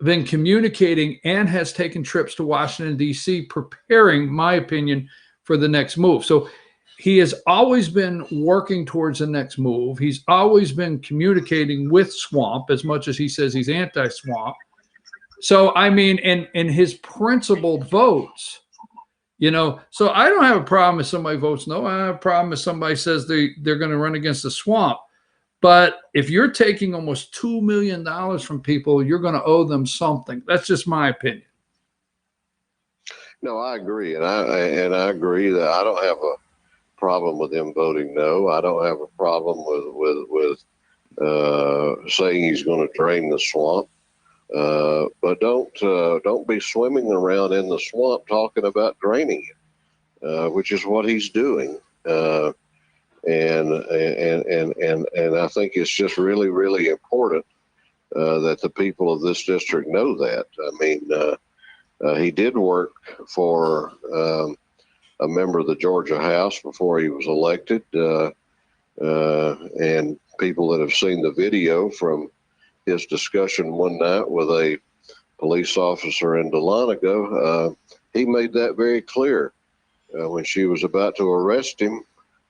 been communicating and has taken trips to Washington, D.C., preparing, my opinion, for the next move. So he has always been working towards the next move. He's always been communicating with Swamp as much as he says he's anti-Swamp. So, I mean, and his principled votes, so I don't have a problem if somebody votes no. I have a problem if somebody says they're going to run against the Swamp. But if you're taking almost $2 million from people, you're going to owe them something. That's just my opinion. No, I agree. And I agree that I don't have a problem with him voting no. I don't have a problem with saying he's going to drain the swamp. But don't be swimming around in the swamp talking about draining it, which is what he's doing. and I think it's just really, really important that the people of this district know that. I mean, he did work for a member of the Georgia House before he was elected, and people that have seen the video from his discussion one night with a police officer in Dahlonega, he made that very clear. When she was about to arrest him,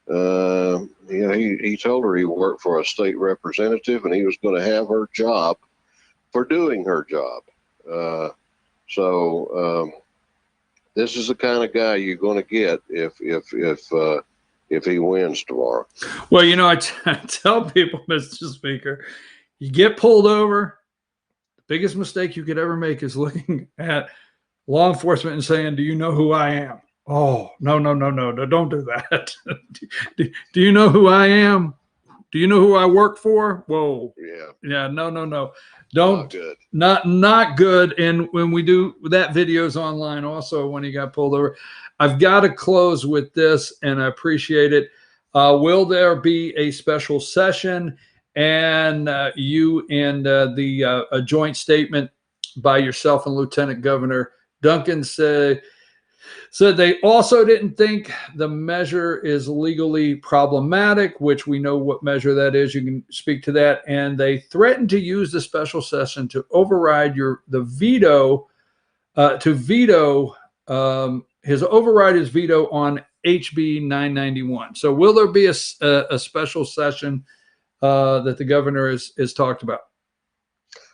he told her he worked for a state representative and he was going to have her job for doing her job. So this is the kind of guy you're going to get if he wins tomorrow. Well, you know, I tell people, Mr. Speaker, you get pulled over, the biggest mistake you could ever make is looking at law enforcement and saying, "Do you know who I am?" Oh, no, don't do that. do you know who I am? Do you know who I work for? Whoa. Yeah, no. Don't. Not good. And when we do that, video's online also when he got pulled over. I've got to close with this, and I appreciate it. Will there be a special session and you and a joint statement by yourself and Lieutenant Governor Duncan said they also didn't think the measure is legally problematic, which we know what measure that is. You can speak to that. And they threatened to use the special session to override his veto on HB 991. So will there be a special session that the governor is talked about?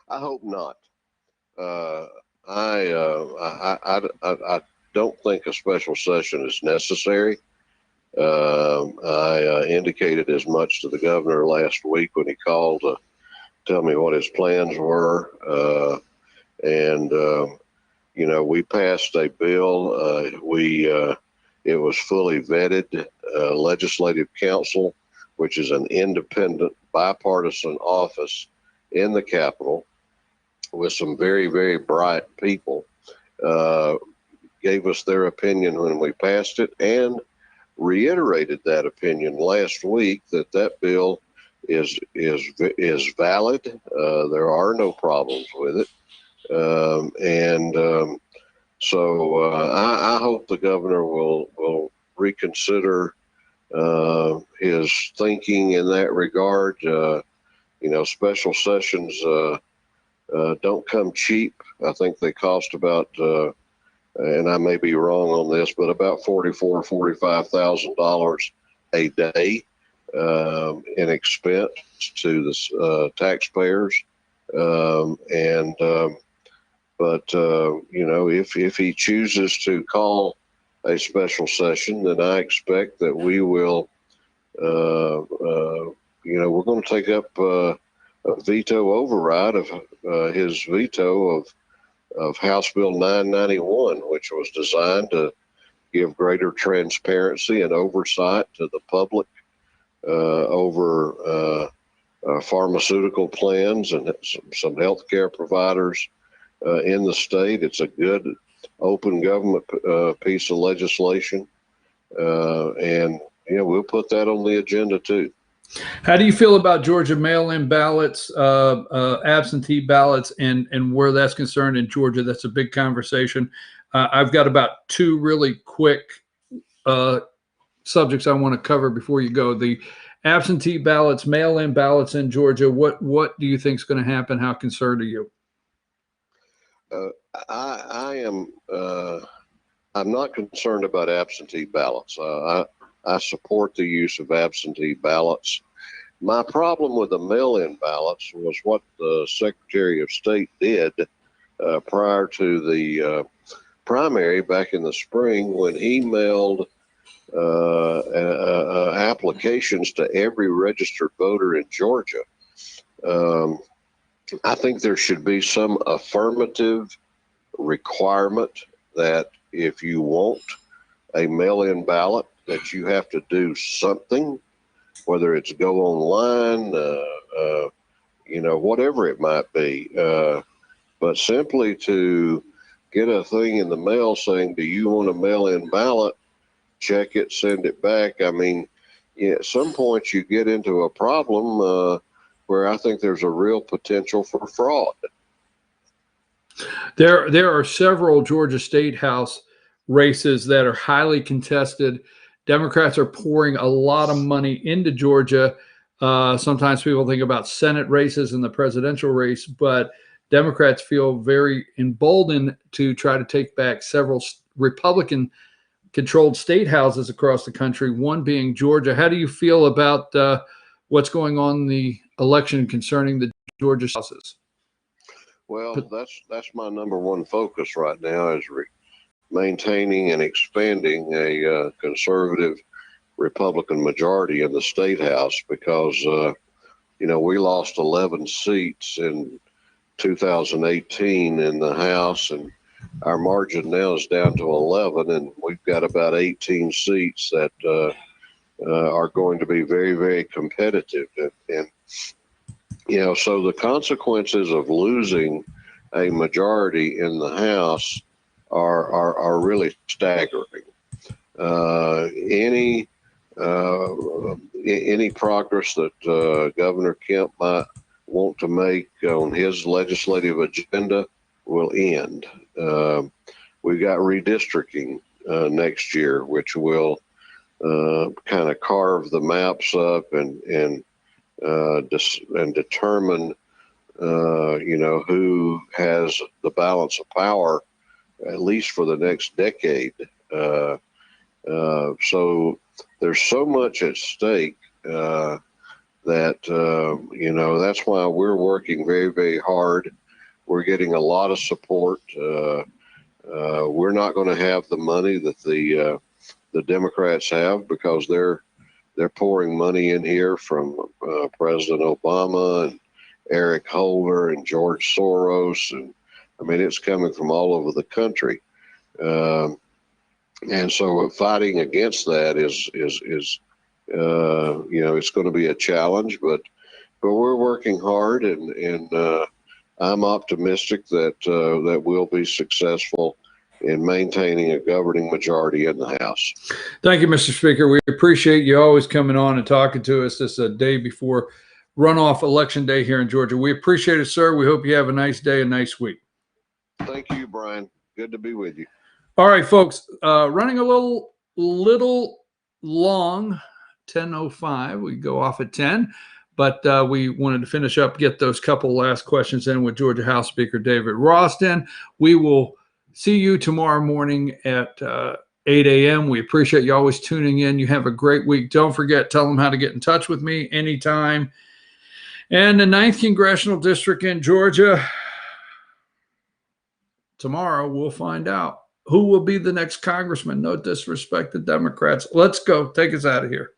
I hope not. I don't think a special session is necessary. I indicated as much to the governor last week when he called to tell me what his plans were. We passed a bill. It was fully vetted. Legislative Council, which is an independent bipartisan office in the Capitol with some very, very bright people, gave us their opinion when we passed it and reiterated that opinion last week that bill is valid. There are no problems with it. So I hope the governor will reconsider his thinking in that regard. Special sessions don't come cheap. I think they cost about and I may be wrong on this, but about $45,000 a day in expense to the taxpayers. If he chooses to call a special session, then I expect that we will, we're going to take up a veto override of his veto of House Bill 991, which was designed to give greater transparency and oversight to the public over pharmaceutical plans and some healthcare providers in the state. It's a good open government piece of legislation. We'll put that on the agenda too. How do you feel about Georgia mail-in ballots, absentee ballots, and where that's concerned in Georgia? That's a big conversation. I've got about two really quick subjects I want to cover before you go. The absentee ballots, mail-in ballots in Georgia. What do you think is going to happen? How concerned are you? I'm not concerned about absentee ballots. I support the use of absentee ballots. My problem with the mail-in ballots was what the Secretary of State did prior to the primary back in the spring when he mailed applications to every registered voter in Georgia. I think there should be some affirmative requirement that if you want a mail-in ballot, that you have to do something, whether it's go online, whatever it might be. But simply to get a thing in the mail saying, do you want a mail-in ballot? Check it, send it back. I mean, at some point you get into a problem where I think there's a real potential for fraud. There are several Georgia State House races that are highly contested. Democrats are pouring a lot of money into Georgia. Sometimes people think about Senate races and the presidential race, but Democrats feel very emboldened to try to take back several Republican-controlled state houses across the country, one being Georgia. How do you feel about what's going on in the election concerning the Georgia houses? Well, that's my number one focus right now, is maintaining and expanding a conservative Republican majority in the state house, because we lost 11 seats in 2018 in the House, and our margin now is down to 11, and we've got about 18 seats that are going to be very, very competitive. And so the consequences of losing a majority in the House are really staggering. Any progress that Governor Kemp might want to make on his legislative agenda will end. We've got redistricting next year, which will kind of carve the maps up and determine who has the balance of power, at least for the next decade. So there's so much at stake that that's why we're working very, very hard. We're getting a lot of support. We're not going to have the money that the Democrats have, because they're pouring money in here from President Obama and Eric Holder and George Soros, and I mean, it's coming from all over the country. And so fighting against that is it's going to be a challenge, but we're working hard, and I'm optimistic that we'll be successful in maintaining a governing majority in the House. Thank you, Mr. Speaker. We appreciate you always coming on and talking to us this day before runoff election day here in Georgia. We appreciate it, sir. We hope you have a nice day, a nice week. Thank you, Brian. Good to be with you. All right, folks, running a little long, 10:05. We go off at 10, but we wanted to finish up, get those couple last questions in with Georgia House Speaker David Ralston. We will see you tomorrow morning at 8 a.m. We appreciate you always tuning in. You have a great week. Don't forget, tell them how to get in touch with me anytime. And the 9th Congressional District in Georgia, tomorrow we'll find out who will be the next congressman. No disrespect to Democrats. Let's go. Take us out of here.